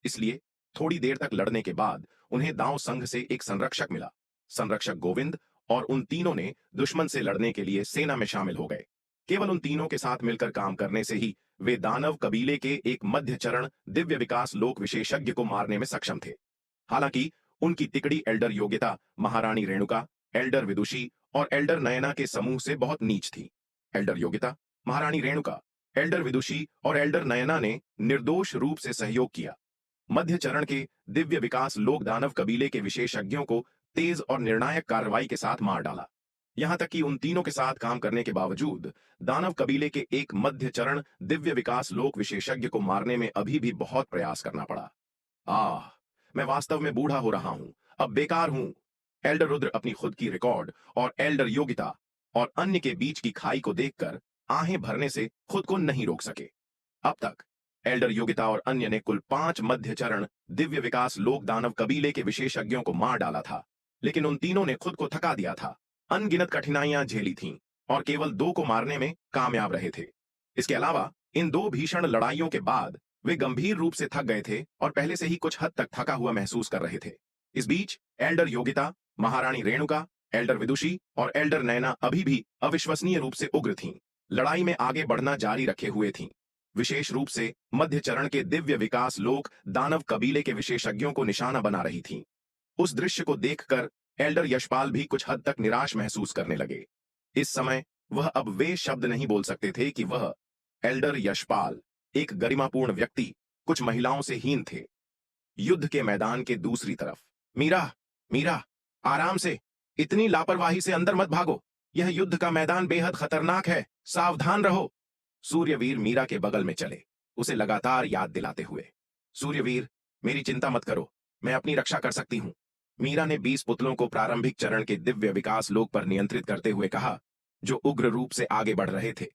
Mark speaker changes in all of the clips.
Speaker 1: इसलिए थोड़ी देर तक लड़ने के बाद उन्हें दांव संघ से एक संरक्षक मिला। संरक्षक गोविंद और उन तीनों ने दुश्मन से लड़ने के लिए सेना में शामिल हो गए। केवल उन तीनों के साथ मिलकर काम करने से ही वे दानव कबीले के एक मध्य चरण दिव्य विकास लोक विशेषज्ञ को मारने में सक्षम थे। हालांकि उनकी तिकड़ी एल्डर योग्यता महारानी रेणुका, एल्डर विदुषी और एल्डर नयना के समूह से बहुत नीच थी। एल्डर योग्यता, महारानी रेणुका, एल्डर विदुषी और एल्डर नयना ने निर्दोष रूप से सहयोग किया। मध्य चरण के दिव्य विकास लोक दानव कबीले के विशेषज्ञों को तेज और निर्णायक कार्रवाई के साथ मार डाला। यहां तक कि उन तीनों के साथ काम करने के बावजूद दानव कबीले के एक मध्य चरण दिव्य विकास लोक विशेषज्ञ को मारने में अभी भी बहुत प्रयास करना पड़ा। आह, मैं वास्तव में बूढ़ा हो रहा हूं, अब बेकार हूं। एल्डर रुद्र अपनी खुद की रिकॉर्ड और एल्डर योग्यता और अन्य के बीच की खाई को देखकर आहें भरने से खुद को नहीं रोक सके। अब तक एल्डर योग्यता और अन्य ने कुल 5 मध्य चरण दिव्य विकास लोक दानव कबीले के विशेषज्ञों को मार डाला था, लेकिन उन तीनों ने खुद को थका दिया था, अनगिनत कठिनाइयां झेली थीं और केवल 2 को मारने में कामयाब रहे थे। इसके अलावा इन 2 भीषण लड़ाइयों के बाद वे गंभीर रूप से थक गए थे और पहले से ही कुछ हद तक थका हुआ महसूस कर रहे थे। इस बीच एल्डर योगिता, महारानी रेणुका, एल्डर विदुषी और एल्डर नयना अभी भी अविश्वसनीय रूप से उग्र थीं, लड़ाई में आगे बढ़ना जारी रखे हुए थीं। विशेष रूप से मध्य चरण के दिव्य विकास लोक दानव कबीले के विशेषज्ञों को निशाना बना रही थीं। उस दृश्य को देखकर एल्डर यशपाल भी कुछ हद तक निराश महसूस करने लगे। इस समय वह अब वे शब्द नहीं बोल सकते थे कि वह एल्डर यशपाल एक गरिमापूर्ण व्यक्ति कुछ महिलाओं से हीन थे। युद्ध के मैदान के दूसरी तरफ मीरा, मीरा, आराम से, इतनी लापरवाही से अंदर मत भागो। यह युद्ध का मैदान बेहद खतरनाक है, सावधान रहो। सूर्यवीर मीरा के बगल में चले, उसे लगातार याद दिलाते हुए। सूर्यवीर, मेरी चिंता मत करो, मैं अपनी रक्षा कर सकती हूं। मीरा ने 20 पुतलों को प्रारंभिक चरण के दिव्य विकास लोक पर नियंत्रित करते हुए कहा, जो उग्र रूप से आगे बढ़ रहे थे।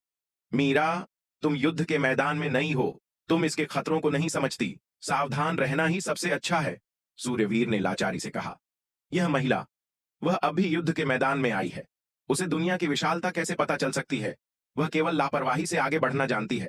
Speaker 1: मीरा, तुम युद्ध के मैदान में नई हो, तुम इसके खतरों को नहीं समझती, सावधान रहना ही सबसे अच्छा है। सूर्यवीर ने लाचारी से कहा। यह महिला, वह अभी युद्ध के मैदान में आई है, उसे दुनिया की विशालता कैसे पता चल सकती है? वह केवल लापरवाही से आगे बढ़ना जानती है।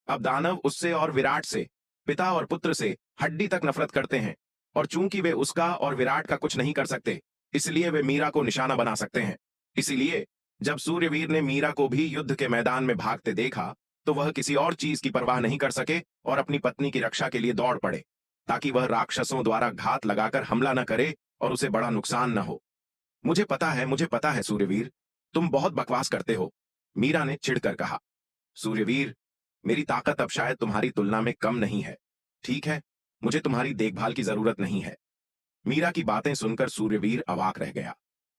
Speaker 1: अब दानव उससे और विराट से, पिता और पुत्र से हड्डी तक नफरत करते हैं, और चूंकि वे उसका और विराट का कुछ नहीं कर सकते, इसलिए वे मीरा को निशाना बना सकते हैं। इसीलिए जब सूर्यवीर ने मीरा को भी युद्ध के मैदान में भागते देखा, तो वह किसी और चीज की परवाह नहीं कर सके और अपनी पत्नी की रक्षा के लिए दौड़ पड़े, ताकि वह राक्षसों द्वारा घात लगाकर हमला न करे और उसे बड़ा नुकसान न हो। मुझे पता है सूर्यवीर, तुम बहुत बकवास करते हो, मीरा ने चिढ़कर कहा। सूर्यवीर, मेरी ताकत अब शायद तुम्हारी तुलना में कम नहीं है। ठीक है, मुझे तुम्हारी देखभाल की जरूरत नहीं है। मीरा की बातें सुनकर सूर्यवीर अवाक रह गया,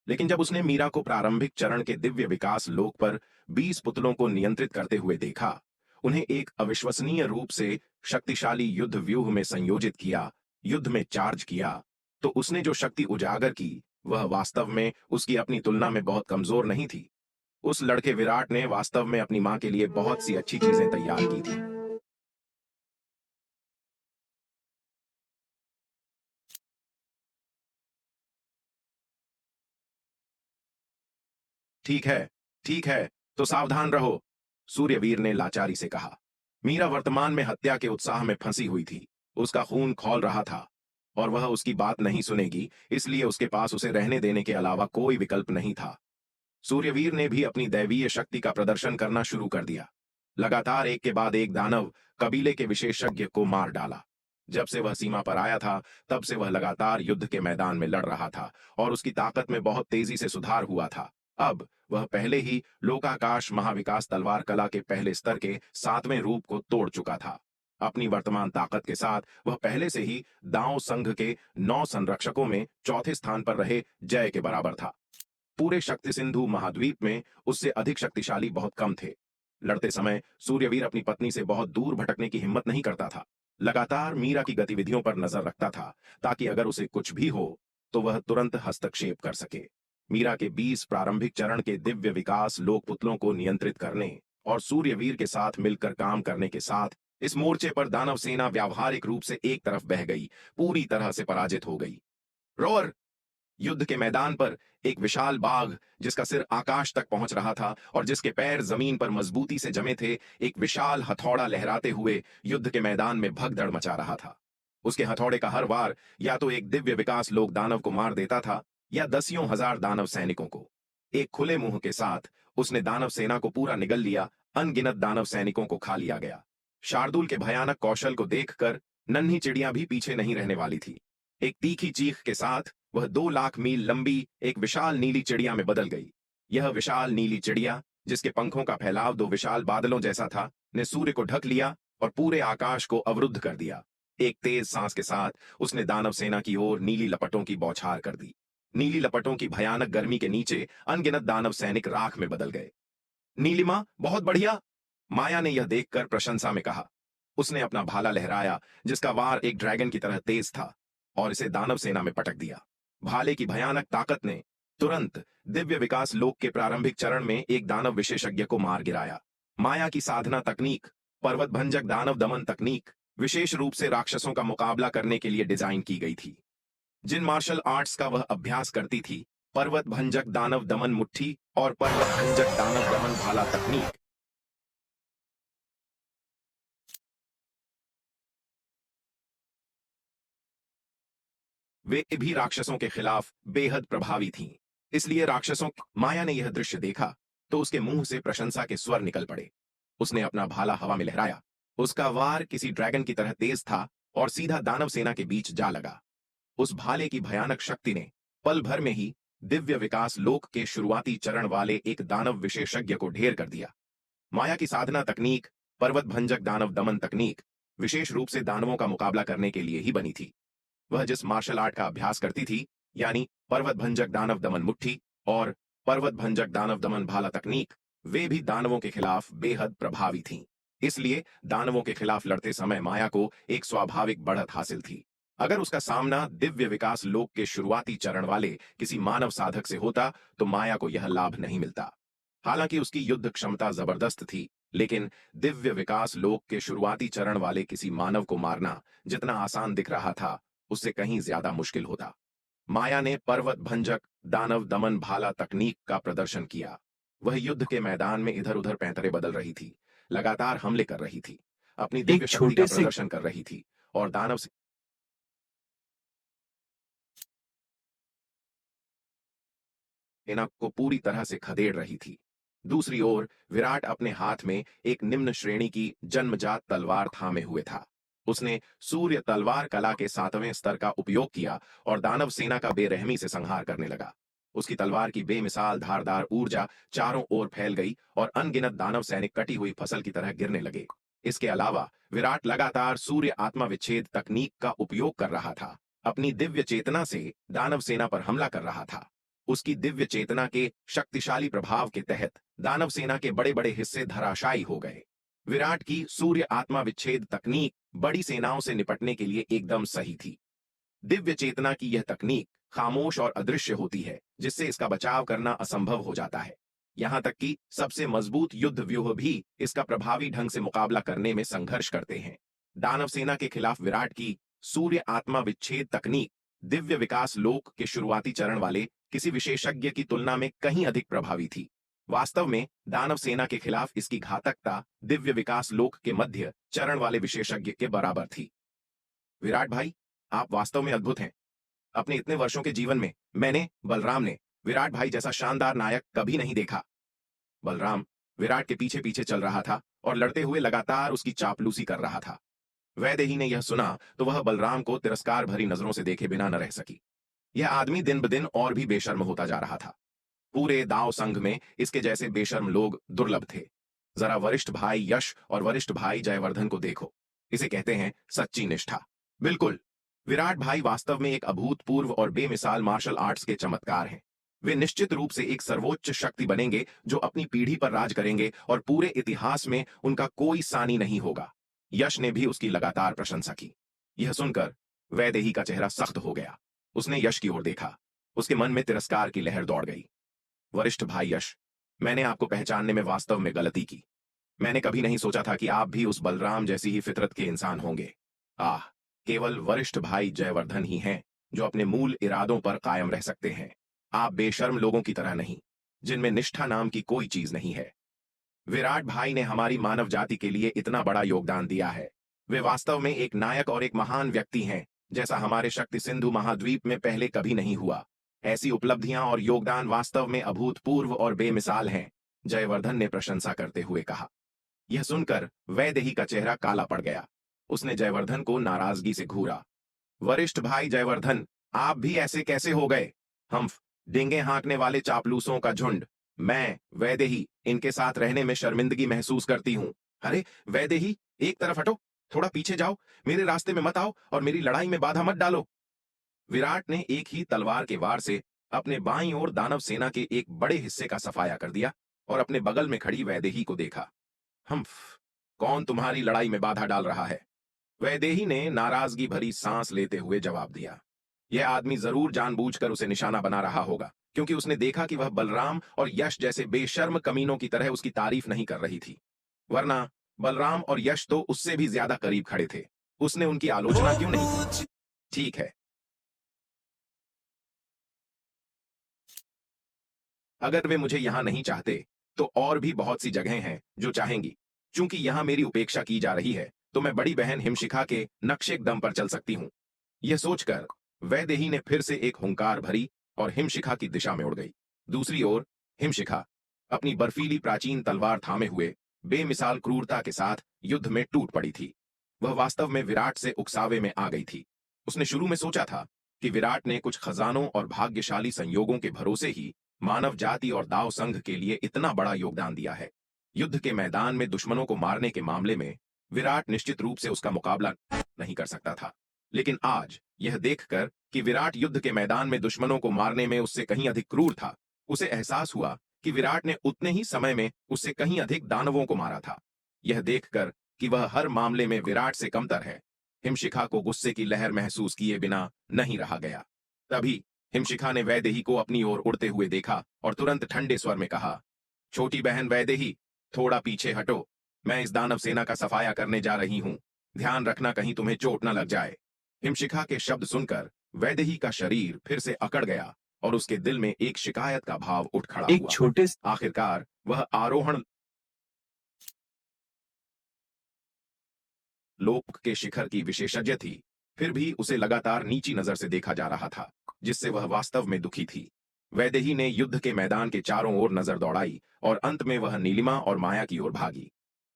Speaker 1: लेकिन जब उसने मीरा को प्रारंभिक चरण के दिव्य विकास लोक पर 20 पुतलों को नियंत्रित करते हुए देखा, उन्हें एक अविश्वसनीय रूप से शक्तिशाली युद्ध व्यूह में संयोजित किया, युद्ध में चार्ज किया, तो उसने जो शक्ति उजागर की, वह वास्तव में उसकी अपनी तुलना में बहुत कमजोर नहीं थी। उस लड़के विराट ने वास्तव में अपनी मां के लिए बहुत सी अच्छी चीजें तैयार की थी। ठीक है, ठीक है, तो सावधान रहो, सूर्यवीर ने लाचारी से कहा। मीरा वर्तमान में हत्या के उत्साह में फंसी हुई थी, उसका खून खौल रहा था और वह उसकी बात नहीं सुनेगी, इसलिए उसके पास उसे रहने देने के अलावा कोई विकल्प नहीं था। सूर्यवीर ने भी अपनी दैवीय शक्ति का प्रदर्शन करना शुरू कर दिया। लगातार एक के बाद एक दानव कबीले के विशेषज्ञ को मार डाला। जब से वह सीमा पर आया था, तब से वह लगातार युद्ध के मैदान में लड़ रहा था और उसकी ताकत में बहुत तेजी से सुधार हुआ था। अब वह पहले ही लोकाकाश महाविकास तलवार कला के पहले स्तर के 7वें रूप को तोड़ चुका था। अपनी वर्तमान ताकत के साथ वह पहले से ही दांव संघ के 9 संरक्षकों में चौथे स्थान पर रहे जय के बराबर था। पूरे शक्ति सिंधु महाद्वीप में उससे अधिक शक्तिशाली बहुत कम थे। लड़ते समय सूर्यवीर अपनी पत्नी से बहुत दूर भटकने की हिम्मत नहीं करता था। लगातार मीरा की गतिविधियों पर नजर रखता था, ताकि अगर उसे कुछ भी हो तो वह तुरंत हस्तक्षेप कर सके। मीरा के 20 प्रारंभिक चरण के दिव्य विकास लोक पुतलों को नियंत्रित करने और सूर्यवीर के साथ मिलकर काम करने के साथ इस मोर्चे पर दानव सेना व्यावहारिक रूप से एक तरफ बह गई, पूरी तरह से पराजित हो गई। रोअर, युद्ध के मैदान पर एक विशाल बाघ, जिसका सिर आकाश तक पहुंच रहा था और जिसके पैर जमीन पर मजबूती से जमे थे, एक विशाल हथौड़ा लहराते हुए युद्ध के मैदान में भगदड़ मचा रहा था। उसके हथौड़े का हर वार या तो एक दिव्य विकास लोक दानव को मार देता था या दसियों हजार दानव सैनिकों को। एक खुले मुंह के साथ उसने दानव सेना को पूरा निगल लिया, अनगिनत दानव सैनिकों को खा लिया गया। शार्दुल के भयानक कौशल को देखकर नन्ही चिड़िया भी पीछे नहीं रहने वाली थी। एक तीखी चीख के साथ वह 2 लाख मील लंबी एक विशाल नीली चिड़िया में बदल गई। यह विशाल नीली चिड़िया, जिसके पंखों का फैलाव 2 विशाल बादलों जैसा था, ने सूर्य को ढक लिया और पूरे आकाश को अवरुद्ध कर दिया। एक तेज सांस के साथ उसने दानव सेना की ओर नीली लपटों की बौछार कर दी। नीली लपटों की भयानक गर्मी के नीचे अनगिनत दानव सैनिक राख में बदल गए। नीलिमा, बहुत बढ़िया, माया ने यह देखकर प्रशंसा में कहा। उसने अपना भाला लहराया, जिसका वार एक ड्रैगन की तरह तेज था, और इसे दानव सेना में पटक दिया। भाले की भयानक ताकत ने तुरंत दिव्य विकास लोक के प्रारंभिक चरण में एक दानव विशेषज्ञ को मार गिराया। माया की साधना तकनीक, पर्वत भंजक दानव दमन तकनीक, विशेष रूप से राक्षसों का मुकाबला करने के लिए डिजाइन की गई थी। जिन मार्शल आर्ट्स का वह अभ्यास करती थी, पर्वत भंजक दानव दमन मुट्ठी और पर्वत भंजक दानव दमन भाला तकनीक, वे भी राक्षसों के खिलाफ बेहद प्रभावी थीं। इसलिए माया ने यह दृश्य देखा तो उसके मुंह से प्रशंसा के स्वर निकल पड़े। उसने अपना भाला हवा में लहराया। उसका वार किसी ड्रैगन की तरह तेज था और सीधा दानव सेना के बीच जा लगा। उस भाले की भयानक शक्ति ने पल भर में ही दिव्य विकास लोक के शुरुआती चरण वाले एक दानव विशेषज्ञ को ढेर कर दिया। माया की साधना तकनीक, पर्वत भंजक दानव दमन तकनीक, विशेष रूप से दानवों का मुकाबला करने के लिए ही बनी थी। वह जिस मार्शल आर्ट का अभ्यास करती थी, यानी पर्वत भंजक दानव दमन मुट्ठी और पर्वत भंजक दानव दमन भाला तकनीक, वे भी दानवों के खिलाफ बेहद प्रभावी थीं। इसलिए दानवों के खिलाफ लड़ते समय माया को एक स्वाभाविक बढ़त हासिल थी। अगर उसका सामना दिव्य विकास लोक के शुरुआती चरण वाले किसी मानव साधक से होता तो माया को यह लाभ नहीं मिलता। हालांकि उसकी युद्ध क्षमता जबरदस्त थी, लेकिन दिव्य विकास लोक के शुरुआती चरण वाले किसी मानव को मारना जितना आसान दिख रहा था, उससे कहीं ज्यादा मुश्किल होता। माया ने पर्वत भंजक दानव दमन भाला तकनीक का प्रदर्शन किया। वह युद्ध के मैदान में इधर उधर पैंतरे बदल रही थी, लगातार हमले कर रही थी, अपनी दिव्य
Speaker 2: एक
Speaker 1: शक्ति का
Speaker 2: छोटे से
Speaker 1: प्रदर्शन कर रही थी और दानव सेना को पूरी तरह से खदेड़ रही थी। दूसरी ओर विराट अपने हाथ में एक निम्न श्रेणी की जन्मजात तलवार थामे हुए था। उसने सूर्य तलवार कला के 7वें स्तर का उपयोग किया और दानव सेना का बेरहमी से संहार करने लगा। उसकी तलवार की बेमिसाल धारदार ऊर्जा चारों ओर फैल गई और अनगिनत दानव सैनिक कटी हुई फसल की तरह गिरने लगे। इसके अलावा विराट लगातार सूर्य आत्मा विच्छेद तकनीक का उपयोग कर रहा था। अपनी दिव्य चेतना से दानव सेना पर हमला कर रहा था। उसकी दिव्य चेतना के शक्तिशाली प्रभाव के तहत दानव सेना के बड़े बड़े हिस्से धराशायी हो गए। विराट की सूर्य आत्मा विच्छेद तकनीक बड़ी सेनाओं से निपटने के लिए एकदम सही थी। दिव्य चेतना की यह तकनीक खामोश और अदृश्य होती है, जिससे इसका बचाव करना असंभव हो जाता है। यहां तक कि सबसे मजबूत युद्ध व्यूह भी इसका प्रभावी ढंग से मुकाबला करने में संघर्ष करते हैं। दानव सेना के खिलाफ विराट की सूर्य आत्मा विच्छेद तकनीक दिव्य विकास लोक के शुरुआती चरण वाले किसी विशेषज्ञ की तुलना में कहीं अधिक प्रभावी थी। वास्तव में दानव सेना के खिलाफ इसकी घातकता दिव्य विकास लोक के मध्य चरण वाले विशेषज्ञ के बराबर थी। विराट भाई, आप वास्तव में अद्भुत हैं। अपने इतने वर्षों के जीवन में मैंने, बलराम ने, विराट भाई जैसा शानदार नायक कभी नहीं देखा। बलराम विराट के पीछे पीछे चल रहा था और लड़ते हुए लगातार उसकी चापलूसी कर रहा था। वैदेही ने यह सुना तो वह बलराम को तिरस्कार भरी नजरों से देखे बिना न रह सकी। यह आदमी दिन ब दिन और भी बेशर्म होता जा रहा था। पूरे दाव संघ में इसके जैसे बेशर्म लोग दुर्लभ थे। जरा वरिष्ठ भाई यश और वरिष्ठ भाई जयवर्धन को देखो। इसे कहते हैं सच्ची निष्ठा। बिल्कुल, विराट भाई वास्तव में एक अभूतपूर्व और बेमिसाल मार्शल आर्ट्स के चमत्कार हैं। वे निश्चित रूप से एक सर्वोच्च शक्ति बनेंगे जो अपनी पीढ़ी पर राज करेंगे और पूरे इतिहास में उनका कोई सानी नहीं होगा। यश ने भी उसकी लगातार प्रशंसा की। यह सुनकर वैदेही का चेहरा सख्त हो गया। उसने यश की ओर देखा। उसके मन में तिरस्कार की लहर दौड़ गई। वरिष्ठ भाई यश, मैंने आपको पहचानने में वास्तव में गलती की। मैंने कभी नहीं सोचा था कि आप भी उस बलराम जैसी ही फितरत के इंसान होंगे। आह, केवल वरिष्ठ भाई जयवर्धन ही हैं जो अपने मूल इरादों पर कायम रह सकते हैं। आप बेशर्म लोगों की तरह नहीं, जिनमें निष्ठा नाम की कोई चीज नहीं है। विराट भाई ने हमारी मानव जाति के लिए इतना बड़ा योगदान दिया है। वे वास्तव में एक नायक और एक महान व्यक्ति हैं, जैसा हमारे शक्ति सिंधु महाद्वीप में पहले कभी नहीं हुआ। ऐसी उपलब्धियां और योगदान वास्तव में अभूतपूर्व और बेमिसाल हैं, जयवर्धन ने प्रशंसा करते हुए कहा। यह सुनकर वैदेही का चेहरा काला पड़ गया। उसने जयवर्धन को नाराजगी से घूरा। वरिष्ठ भाई जयवर्धन, आप भी ऐसे कैसे हो गए? हम डींगे हाँकने वाले चापलूसों का झुंड। मैं वैदेही इनके साथ रहने में शर्मिंदगी महसूस करती हूँ। अरे वैदेही, एक तरफ हटो, थोड़ा पीछे जाओ, मेरे रास्ते में मत आओ और मेरी लड़ाई में बाधा मत डालो। विराट ने एक ही तलवार के वार से अपने बाईं ओर दानव सेना के एक बड़े हिस्से का सफाया कर दिया और अपने बगल में खड़ी वैदेही को देखा। हम्फ, कौन तुम्हारी लड़ाई में बाधा डाल रहा है? वैदेही ने नाराजगी भरी सांस लेते हुए जवाब दिया। यह आदमी जरूर जानबूझकर उसे निशाना बना रहा होगा, क्योंकि उसने देखा कि वह बलराम और यश जैसे बेशर्म कमीनों की तरह उसकी तारीफ नहीं कर रही थी। वरना बलराम और यश तो उससे भी ज्यादा करीब खड़े थे। उसने उनकी आलोचना क्यों नहीं की? ठीक है, अगर वे मुझे यहां नहीं चाहते, तो और भी बहुत सी जगहें हैं जो चाहेंगी। चूंकि यहां मेरी उपेक्षा की जा रही है, तो मैं बड़ी बहन हिमशिखा के नक्शे दम पर चल सकती हूं। यह सोचकर वैदेही ने फिर से एक हुंकार भरी और हिमशिखा की दिशा में उड़ गई। दूसरी ओर हिमशिखा अपनी बर्फीली प्राचीन तलवार थामे हुए बेमिसाल क्रूरता के साथ युद्ध में टूट पड़ी थी। वह वास्तव में विराट से उकसावे में आ गई थी। उसने शुरू में सोचा था कि विराट ने कुछ खजानों और भाग्यशाली संयोगों के भरोसे ही मानव जाति और दाव संघ के लिए इतना बड़ा योगदान दिया है। युद्ध के मैदान में दुश्मनों को मारने के मामले में विराट निश्चित रूप से उसका मुकाबला नहीं कर सकता था। लेकिन आज यह देखकर कि विराट युद्ध के मैदान में दुश्मनों को मारने में उससे कहीं अधिक क्रूर था, उसे एहसास हुआ कि विराट ने उतने ही समय में उससे कहीं अधिक दानवों को मारा था। यह देखकर कि वह हर मामले में विराट से कमतर है, हिमशिखा को गुस्से की लहर महसूस किए बिना नहीं रहा गया। तभी हिमशिखा ने वैदेही को अपनी ओर उड़ते हुए देखा और तुरंत ठंडे स्वर में कहा, छोटी बहन वैदेही, थोड़ा पीछे हटो। मैं इस दानव सेना का सफाया करने जा रही हूं। ध्यान रखना कहीं तुम्हें चोट न लग जाए। हिमशिखा के शब्द सुनकर वैदेही का शरीर फिर से अकड़ गया और उसके दिल में एक शिकायत का भाव उठ खड़ा
Speaker 2: एक
Speaker 1: हुआ।
Speaker 2: छोटे
Speaker 1: आखिरकार वह आरोहण लोक के शिखर की विशेषज्ञ थी, फिर भी उसे लगातार नीची नजर से देखा जा रहा था, जिससे वह वास्तव में दुखी थी। वैदेही ने युद्ध के मैदान के चारों ओर नजर दौड़ाई और अंत में वह नीलिमा और माया की ओर भागी।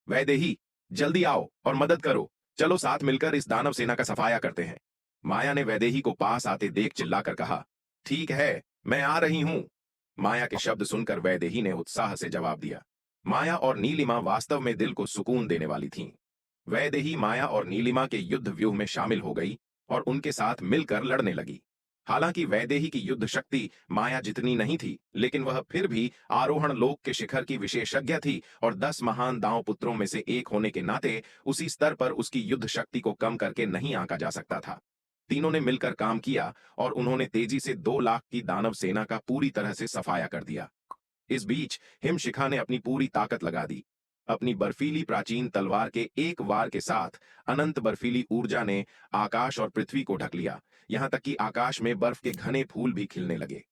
Speaker 1: वैदेही, जल्दी आओ और मदद करो। चलो साथ मिलकर इस दानव सेना का सफाया करते हैं। माया ने वैदेही को पास आते देख चिल्लाकर कहा, ठीक है, मैं आ रही हूं। माया के शब्द सुनकर वैदेही ने उत्साह से जवाब दिया। माया और नीलिमा वास्तव में दिल को सुकून देने वाली थीं। वैदेही माया और नीलिमा के युद्ध व्यूह में शामिल हो गई और उनके साथ मिलकर लड़ने लगी। हालांकि वैदेही की युद्ध शक्ति माया जितनी नहीं थी, लेकिन वह फिर भी आरोहण लोक के शिखर की विशेषज्ञ थी और 10 महान दांव पुत्रों में से एक होने के नाते उसी स्तर पर उसकी युद्ध शक्ति को कम करके नहीं आंका जा सकता था। तीनों ने मिलकर काम किया और उन्होंने तेजी से 2 लाख की दानव सेना का पूरी तरह से सफाया कर दिया। इस बीच हिमशिखा ने अपनी पूरी ताकत लगा दी। अपनी बर्फीली प्राचीन तलवार के एक वार के साथ अनंत बर्फीली ऊर्जा ने आकाश और पृथ्वी को ढक लिया, यहां तक कि आकाश में बर्फ के घने फूल भी खिलने लगे।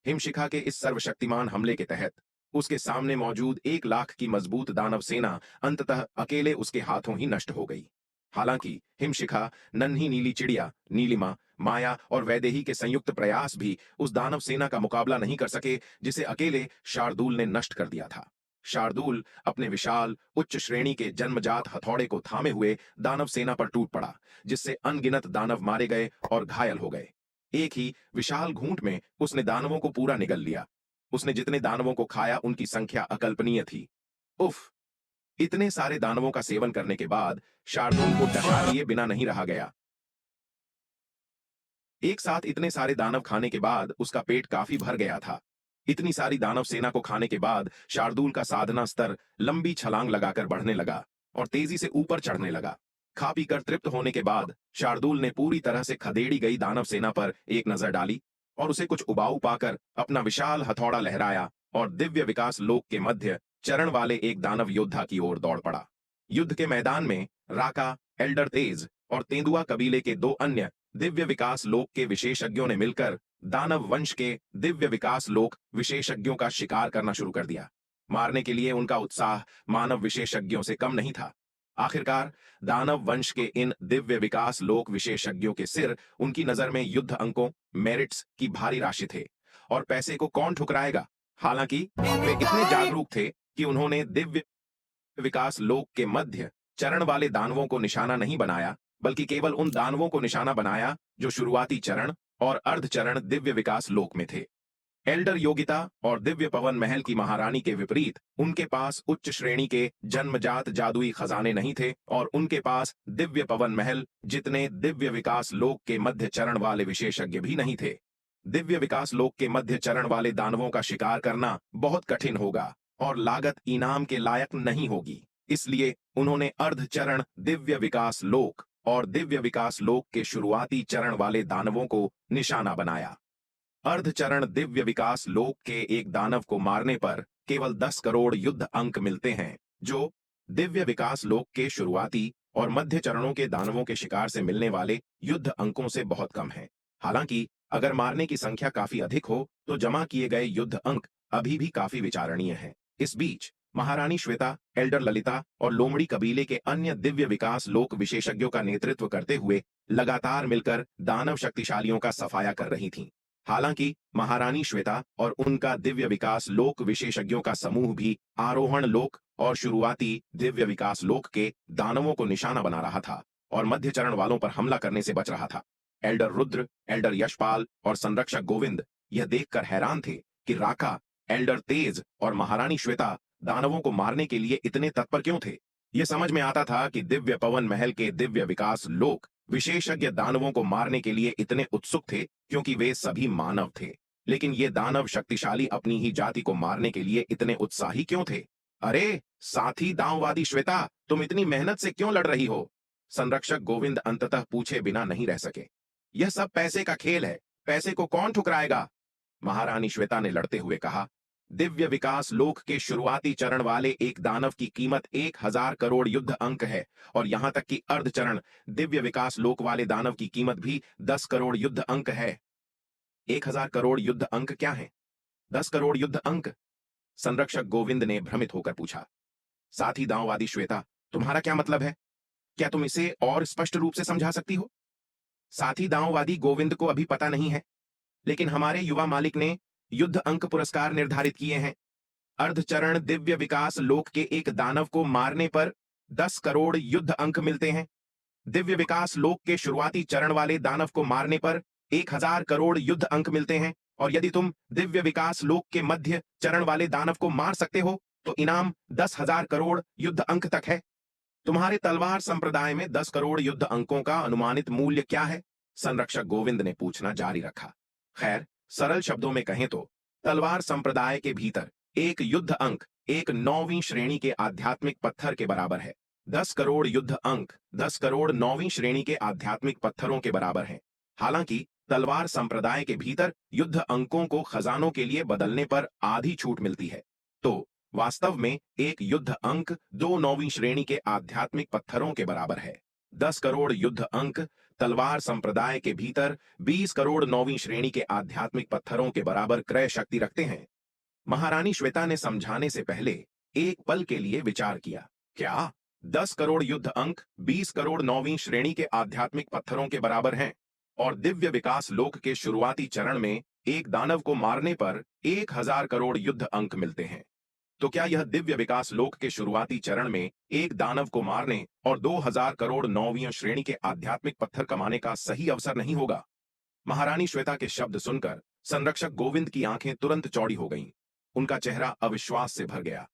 Speaker 1: हिमशिखा के इस सर्वशक्तिमान हमले के तहत उसके सामने मौजूद 1 लाख की मजबूत दानव सेना अंततः अकेले उसके हाथों ही नष्ट हो गई। हालांकि हिमशिखा, नन्ही नीली चिड़िया, नीलिमा, माया और वैदेही के संयुक्त प्रयास भी उस दानव सेना का मुकाबला नहीं कर सके, जिसे अकेले शार्दूल ने नष्ट कर दिया था। शार्दूल अपने विशाल उच्च श्रेणी के जन्मजात हथौड़े को थामे हुए दानव सेना पर टूट पड़ा, जिससे अनगिनत दानव मारे गए और घायल हो गए। एक ही विशाल घूंट में उसने दानवों को पूरा निगल लिया। उसने जितने दानवों को खाया उनकी संख्या अकल्पनीय थी। उफ, इतने सारे दानवों का सेवन करने के बाद शार्दूल को डकार लिए बिना नहीं रहा गया। एक साथ इतने सारे दानव खाने के बाद उसका पेट काफी भर गया था। इतनी सारी दानव सेना को खाने के बाद शार्दूल का साधना स्तर लंबी छलांग लगाकर बढ़ने लगा और तेजी से ऊपर चढ़ने लगा। खा पी कर तृप्त होने के बाद शार्दूल ने पूरी तरह से खदेड़ी गई दानव सेना पर एक नजर डाली और उसे कुछ उबाऊ पाकर अपना विशाल हथौड़ा लहराया और दिव्य विकास लोक के मध्य चरण वाले एक दानव योद्धा की ओर दौड़ पड़ा। युद्ध के मैदान में राका, एल्डर तेज और तेंदुआ कबीले के 2 अन्य दिव्य विकास लोक के विशेषज्ञों ने मिलकर दानव वंश के दिव्य विकास लोक विशेषज्ञों का शिकार करना शुरू कर दिया। मारने के लिए उनका उत्साह मानव विशेषज्ञों से कम नहीं था। आखिरकार दानव वंश के इन दिव्य विकास लोक विशेषज्ञों के सिर उनकी नजर में युद्ध अंकों मेरिट्स की भारी राशि थे, और पैसे को कौन ठुकराएगा। हालांकि वे इतने जागरूक थे कि उन्होंने दिव्य विकास लोक के मध्य चरण वाले दानवों को निशाना नहीं बनाया, बल्कि केवल उन दानवों को निशाना बनाया जो शुरुआती चरण और अर्ध चरण दिव्य विकास लोक में थे। एल्डर योगिता और दिव्य पवन महल की महारानी के विपरीत उनके पास उच्च श्रेणी के जन्मजात जादुई खजाने नहीं थे, और उनके पास दिव्य पवन महल जितने दिव्य विकास लोक के मध्य चरण वाले विशेषज्ञ भी नहीं थे। दिव्य विकास लोक के मध्य चरण वाले दानवों का शिकार करना बहुत कठिन होगा और लागत इनाम के लायक नहीं होगी, इसलिए उन्होंने अर्ध चरण दिव्य विकास लोक और दिव्य विकास लोक के शुरुआती चरण वाले दानवों को निशाना बनाया। अर्धचरण दिव्य विकास लोक के एक दानव को मारने पर केवल 10 करोड़ युद्ध अंक मिलते हैं, जो दिव्य विकास लोक के शुरुआती और मध्य चरणों के दानवों के शिकार से मिलने वाले युद्ध अंकों से बहुत कम है। हालांकि अगर मारने की संख्या काफी अधिक हो तो जमा किए गए युद्ध अंक अभी भी काफी विचारणीय हैं। इस बीच महारानी श्वेता, एल्डर ललिता और लोमड़ी कबीले के अन्य दिव्य विकास लोक विशेषज्ञों का नेतृत्व करते हुए लगातार मिलकर दानव शक्तिशालियों का सफाया कर रही थीं। हालांकि महारानी श्वेता और उनका दिव्य विकास लोक विशेषज्ञों का समूह भी आरोहण लोक और शुरुआती दिव्य विकास लोक के दानवों को निशाना बना रहा था और मध्य चरण वालों पर हमला करने से बच रहा था। एल्डर रुद्र, एल्डर यशपाल और संरक्षक गोविंद यह देखकर हैरान थे कि राका, एल्डर तेज और महारानी श्वेता दानवों को मारने के लिए इतने तत्पर क्यों थे। यह समझ में आता था कि दिव्य पवन महल के दिव्य विकास लोक विशेषज्ञ दानवों को मारने के लिए इतने उत्सुक थे क्योंकि वे सभी मानव थे, लेकिन ये दानव शक्तिशाली अपनी ही जाति को मारने के लिए इतने उत्साही क्यों थे। अरे साथी दांववादी श्वेता, तुम इतनी मेहनत से क्यों लड़ रही हो। संरक्षक गोविंद अंततः पूछे बिना नहीं रह सके। यह सब पैसे का खेल है, पैसे को कौन ठुकराएगा। महारानी श्वेता ने लड़ते हुए कहा, दिव्य विकास लोक के शुरुआती चरण वाले एक दानव की कीमत 1000 करोड़ युद्ध अंक है, और यहां तक कि अर्ध चरण दिव्य विकास लोक वाले दानव की कीमत भी 10 करोड़ युद्ध अंक है। 1000 करोड़ युद्ध अंक क्या है? 10 करोड़ युद्ध अंक? संरक्षक गोविंद ने भ्रमित होकर पूछा। साथी दांववादी श्वेता, तुम्हारा क्या मतलब है? क्या तुम इसे और स्पष्ट रूप से समझा सकती हो? साथी दांववादी गोविंद को अभी पता नहीं है, लेकिन हमारे युवा मालिक ने युद्ध अंक पुरस्कार निर्धारित किए हैं। अर्धचरण दिव्य विकास लोक के एक दानव को मारने पर 10 करोड़ युद्ध अंक मिलते हैं। दिव्य विकास लोक के शुरुआती चरण वाले दानव को मारने पर 1000 करोड़ युद्ध अंक मिलते हैं, और यदि तुम दिव्य विकास लोक के मध्य चरण वाले दानव को मार सकते हो तो इनाम 10,000 करोड़ युद्ध अंक तक है। तुम्हारे तलवार संप्रदाय में 10 करोड़ युद्ध अंकों का अनुमानित मूल्य क्या है? संरक्षक गोविंद ने पूछना जारी रखा। खैर, सरल शब्दों में कहें तो तलवार संप्रदाय के भीतर एक युद्ध अंक एक 9वीं श्रेणी के आध्यात्मिक पत्थर के बराबर है। 10 करोड़ युद्ध अंक 10 करोड़ 9वीं श्रेणी के आध्यात्मिक पत्थरों के बराबर हैं। हालांकि तलवार संप्रदाय के भीतर युद्ध अंकों को खजानों के लिए बदलने पर आधी छूट मिलती है, तो वास्तव में एक युद्ध अंक 2 9वीं श्रेणी के आध्यात्मिक पत्थरों के बराबर है। 10 करोड़ युद्ध अंक तलवार संप्रदाय के भीतर 20 करोड़ 9वीं श्रेणी के आध्यात्मिक पत्थरों के बराबर क्रय शक्ति रखते हैं। महारानी श्वेता ने समझाने से पहले एक पल के लिए विचार किया। क्या 10 करोड़ युद्ध अंक 20 करोड़ 9वीं श्रेणी के आध्यात्मिक पत्थरों के बराबर हैं, और दिव्य विकास लोक के शुरुआती चरण में एक दानव को मारने पर 1000 करोड़ युद्ध अंक मिलते हैं? तो क्या यह दिव्य विकास लोक के शुरुआती चरण में एक दानव को मारने और 2000 करोड़ 9वीं श्रेणी के आध्यात्मिक पत्थर कमाने का सही अवसर नहीं होगा? महारानी श्वेता के शब्द सुनकर संरक्षक गोविंद की आंखें तुरंत चौड़ी हो गईं। उनका चेहरा अविश्वास से भर गया।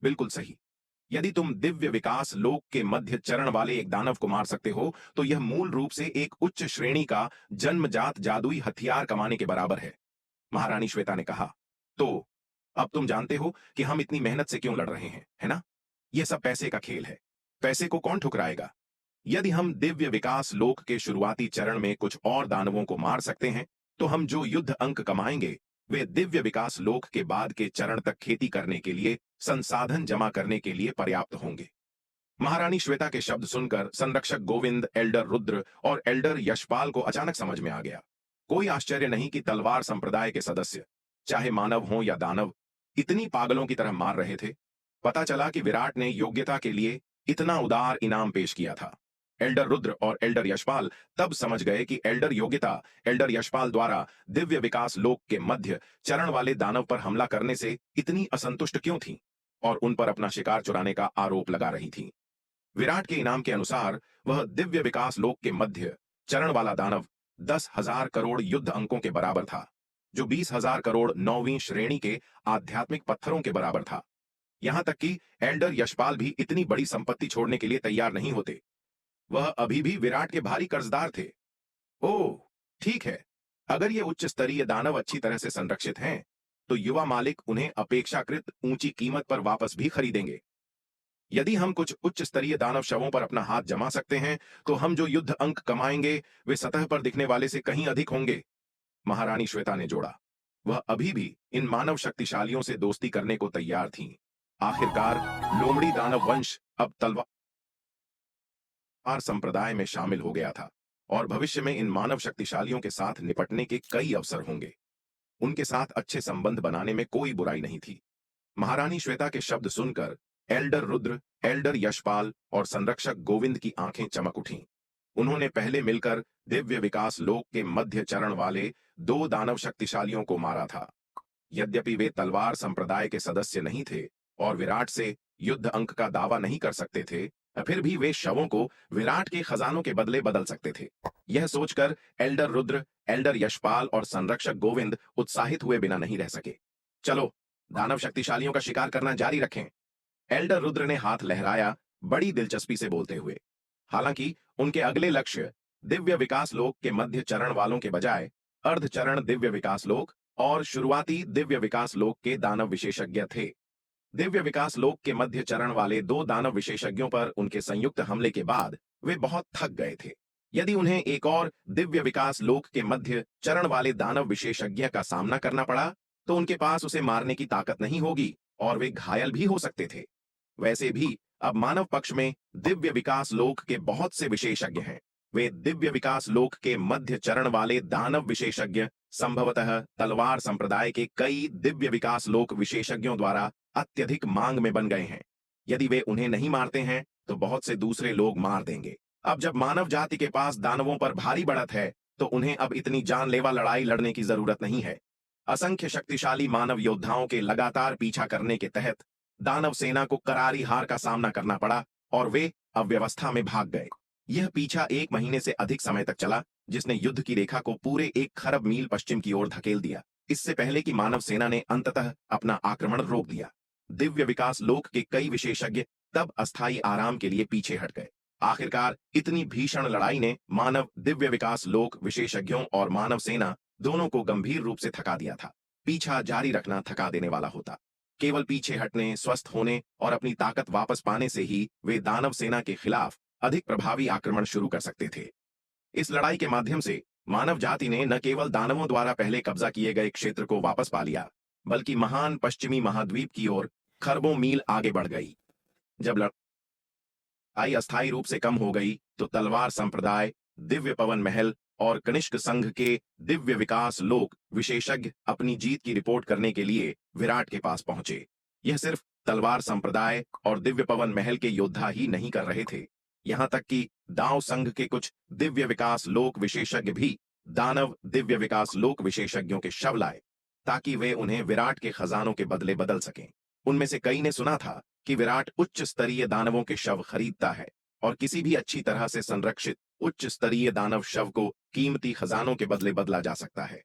Speaker 1: बिल्कुल सही। यदि तुम दिव्य विकास लोक के मध्य चरण वाले एक दानव को मार सकते हो तो यह मूल रूप से एक उच्च श्रेणी का जन्मजात जादुई हथियार कमाने के बराबर है, महारानी श्वेता ने कहा। तो अब तुम जानते हो कि हम इतनी मेहनत से क्यों लड़ रहे हैं, है ना? यह सब पैसे का खेल है। पैसे को कौन ठुकराएगा? यदि हम दिव्य विकास लोक के शुरुआती चरण में कुछ और दानवों को मार सकते हैं तो हम जो युद्ध अंक कमाएंगे वे दिव्य विकास लोक के बाद के चरण तक खेती करने के लिए संसाधन जमा करने के लिए पर्याप्त होंगे। महारानी श्वेता के शब्द सुनकर संरक्षक गोविंद, एल्डर रुद्र और एल्डर यशपाल को अचानक समझ में आ गया। कोई आश्चर्य नहीं कि तलवार संप्रदाय के सदस्य, चाहे मानव हों या दानव, इतनी पागलों की तरह मार रहे थे। पता चला कि विराट ने योग्यता के लिए इतना उदार इनाम पेश किया था। एल्डर रुद्र और एल्डर यशपाल तब समझ गए कि एल्डर योगिता एल्डर यशपाल द्वारा दिव्य विकास लोक के मध्य चरण वाले दानव पर हमला करने से इतनी असंतुष्ट क्यों थी और उन पर अपना शिकार चुराने का आरोप लगा रही थी। विराट के इनाम के अनुसार वह दिव्य विकास लोक के मध्य चरण वाला दानव 10,000 करोड़ युद्ध अंकों के बराबर था, जो 20,000 करोड़ 9वीं श्रेणी के आध्यात्मिक पत्थरों के बराबर था। यहां तक कि एल्डर यशपाल भी इतनी बड़ी संपत्ति छोड़ने के लिए तैयार नहीं होते। वह अभी भी विराट के भारी कर्जदार थे। ओह, ठीक है। अगर ये उच्च स्तरीय दानव अच्छी तरह से संरक्षित हैं, तो युवा मालिक उन्हें अपेक्षाकृत ऊंची कीमत पर वापस भी खरीदेंगे। यदि हम कुछ उच्च स्तरीय दानव शवों पर अपना हाथ जमा सकते हैं, तो हम जो युद्ध अंक कमाएंगे वे सतह पर दिखने वाले से कहीं अधिक होंगे, महारानी श्वेता ने जोड़ा। वह अभी भी इन मानव शक्तिशालियों से दोस्ती करने को तैयार थीं। आखिरकार लोमड़ी दानव वंश अब तलवार संप्रदाय में शामिल हो गया था और भविष्य में इन मानव शक्तिशालियों के साथ निपटने के कई अवसर होंगे। उनके साथ अच्छे संबंध बनाने में कोई बुराई नहीं थी। महारानी श्वेता के शब्द सुनकर एल्डर रुद्र, एल्डर यशपाल और संरक्षक गोविंद की आंखें चमक उठीं। उन्होंने पहले मिलकर दिव्य विकास लोक के मध्य चरण वाले 2 दानव शक्तिशालियों को मारा था। यद्यपि वे तलवार संप्रदाय के सदस्य नहीं थे और विराट से युद्ध अंक का दावा नहीं कर सकते थे, फिर भी वे शवों को विराट के खजानों के बदले बदल सकते थे। यह सोचकर एल्डर रुद्र, एल्डर यशपाल और संरक्षक गोविंद उत्साहित हुए बिना नहीं रह सके। चलो, दानव शक्तिशालियों का शिकार करना जारी रखें। एल्डर रुद्र ने हाथ लहराया, बड़ी दिलचस्पी से बोलते हुए। हालांकि उनके अगले लक्ष्य दिव्य विकास लोक के मध्य चरण वालों के बजाय अर्धचरण दिव्य विकास लोक और शुरुआती दिव्य विकास लोक के दानव विशेषज्ञ थे। दिव्य विकास लोक के मध्य चरण वाले 2 दानव विशेषज्ञों पर उनके संयुक्त हमले के बाद वे बहुत थक गए थे। यदि उन्हें एक और दिव्य विकास लोक के मध्य चरण वाले दानव विशेषज्ञ का सामना करना पड़ा, तो उनके पास उसे मारने की ताकत नहीं होगी और वे घायल भी हो सकते थे। वैसे भी अब मानव पक्ष में दिव्य विकास लोक के बहुत से विशेषज्ञ हैं। वे दिव्य विकास लोक के मध्य चरण वाले दानव विशेषज्ञ संभवतः तलवार संप्रदाय के कई दिव्य विकास लोक विशेषज्ञों द्वारा अत्यधिक मांग में बन गए हैं। यदि वे उन्हें नहीं मारते हैं, तो बहुत से दूसरे लोग मार देंगे। अब जब मानव जाति के पास दानवों पर भारी बढ़त है, तो उन्हें अब इतनी जानलेवा लड़ाई लड़ने की जरूरत नहीं है। असंख्य शक्तिशाली मानव योद्धाओं के लगातार पीछा करने के तहत दानव सेना को करारी हार का सामना करना पड़ा और वे अव्यवस्था में भाग गए। यह पीछा 1 महीने से अधिक समय तक चला, जिसने युद्ध की रेखा को पूरे 1 खरब मील पश्चिम की ओर धकेल दिया। इससे पहले कि मानव सेना ने अंततः अपना आक्रमण रोक दिया, दिव्य विकास लोक के कई विशेषज्ञ तब अस्थायी आराम के लिए पीछे हट गए। आखिरकार इतनी भीषण लड़ाई ने मानव दिव्य विकास लोक विशेषज्ञों और मानव सेना दोनों को गंभीर रूप से थका दिया था। पीछा जारी रखना थका देने वाला होता। केवल पीछे हटने, स्वस्थ होने और अपनी ताकत वापस पाने से ही वे दानव सेना के खिलाफ अधिक प्रभावी आक्रमण शुरू कर सकते थे। इस लड़ाई के माध्यम से मानव जाति ने न केवल दानवों द्वारा पहले कब्जा किए गए क्षेत्र को वापस पा लिया, बल्कि महान पश्चिमी महाद्वीप की ओर खरबों मील आगे बढ़ गई। जब लड़ाई अस्थायी रूप से कम हो गई, तो तलवार संप्रदाय, दिव्य पवन महल और कनिष्क संघ के दिव्य विकास लोक विशेषज्ञ अपनी जीत की रिपोर्ट करने के लिए विराट के पास पहुंचे। यह सिर्फ तलवार संप्रदाय और दिव्य पवन महल के योद्धा ही नहीं कर रहे थे, यहां तक कि दांव संघ के कुछ दिव्य विकास लोक विशेषज्ञ भी दानव दिव्य विकास लोक विशेषज्ञों के शव लाए, ताकि वे उन्हें विराट के खजानों के बदले बदल सकें। उनमें से कई ने सुना था कि विराट उच्च स्तरीय दानवों के शव खरीदता है और किसी भी अच्छी तरह से संरक्षित उच्च स्तरीय दानव शव को कीमती खजानों के बदले बदला जा सकता है।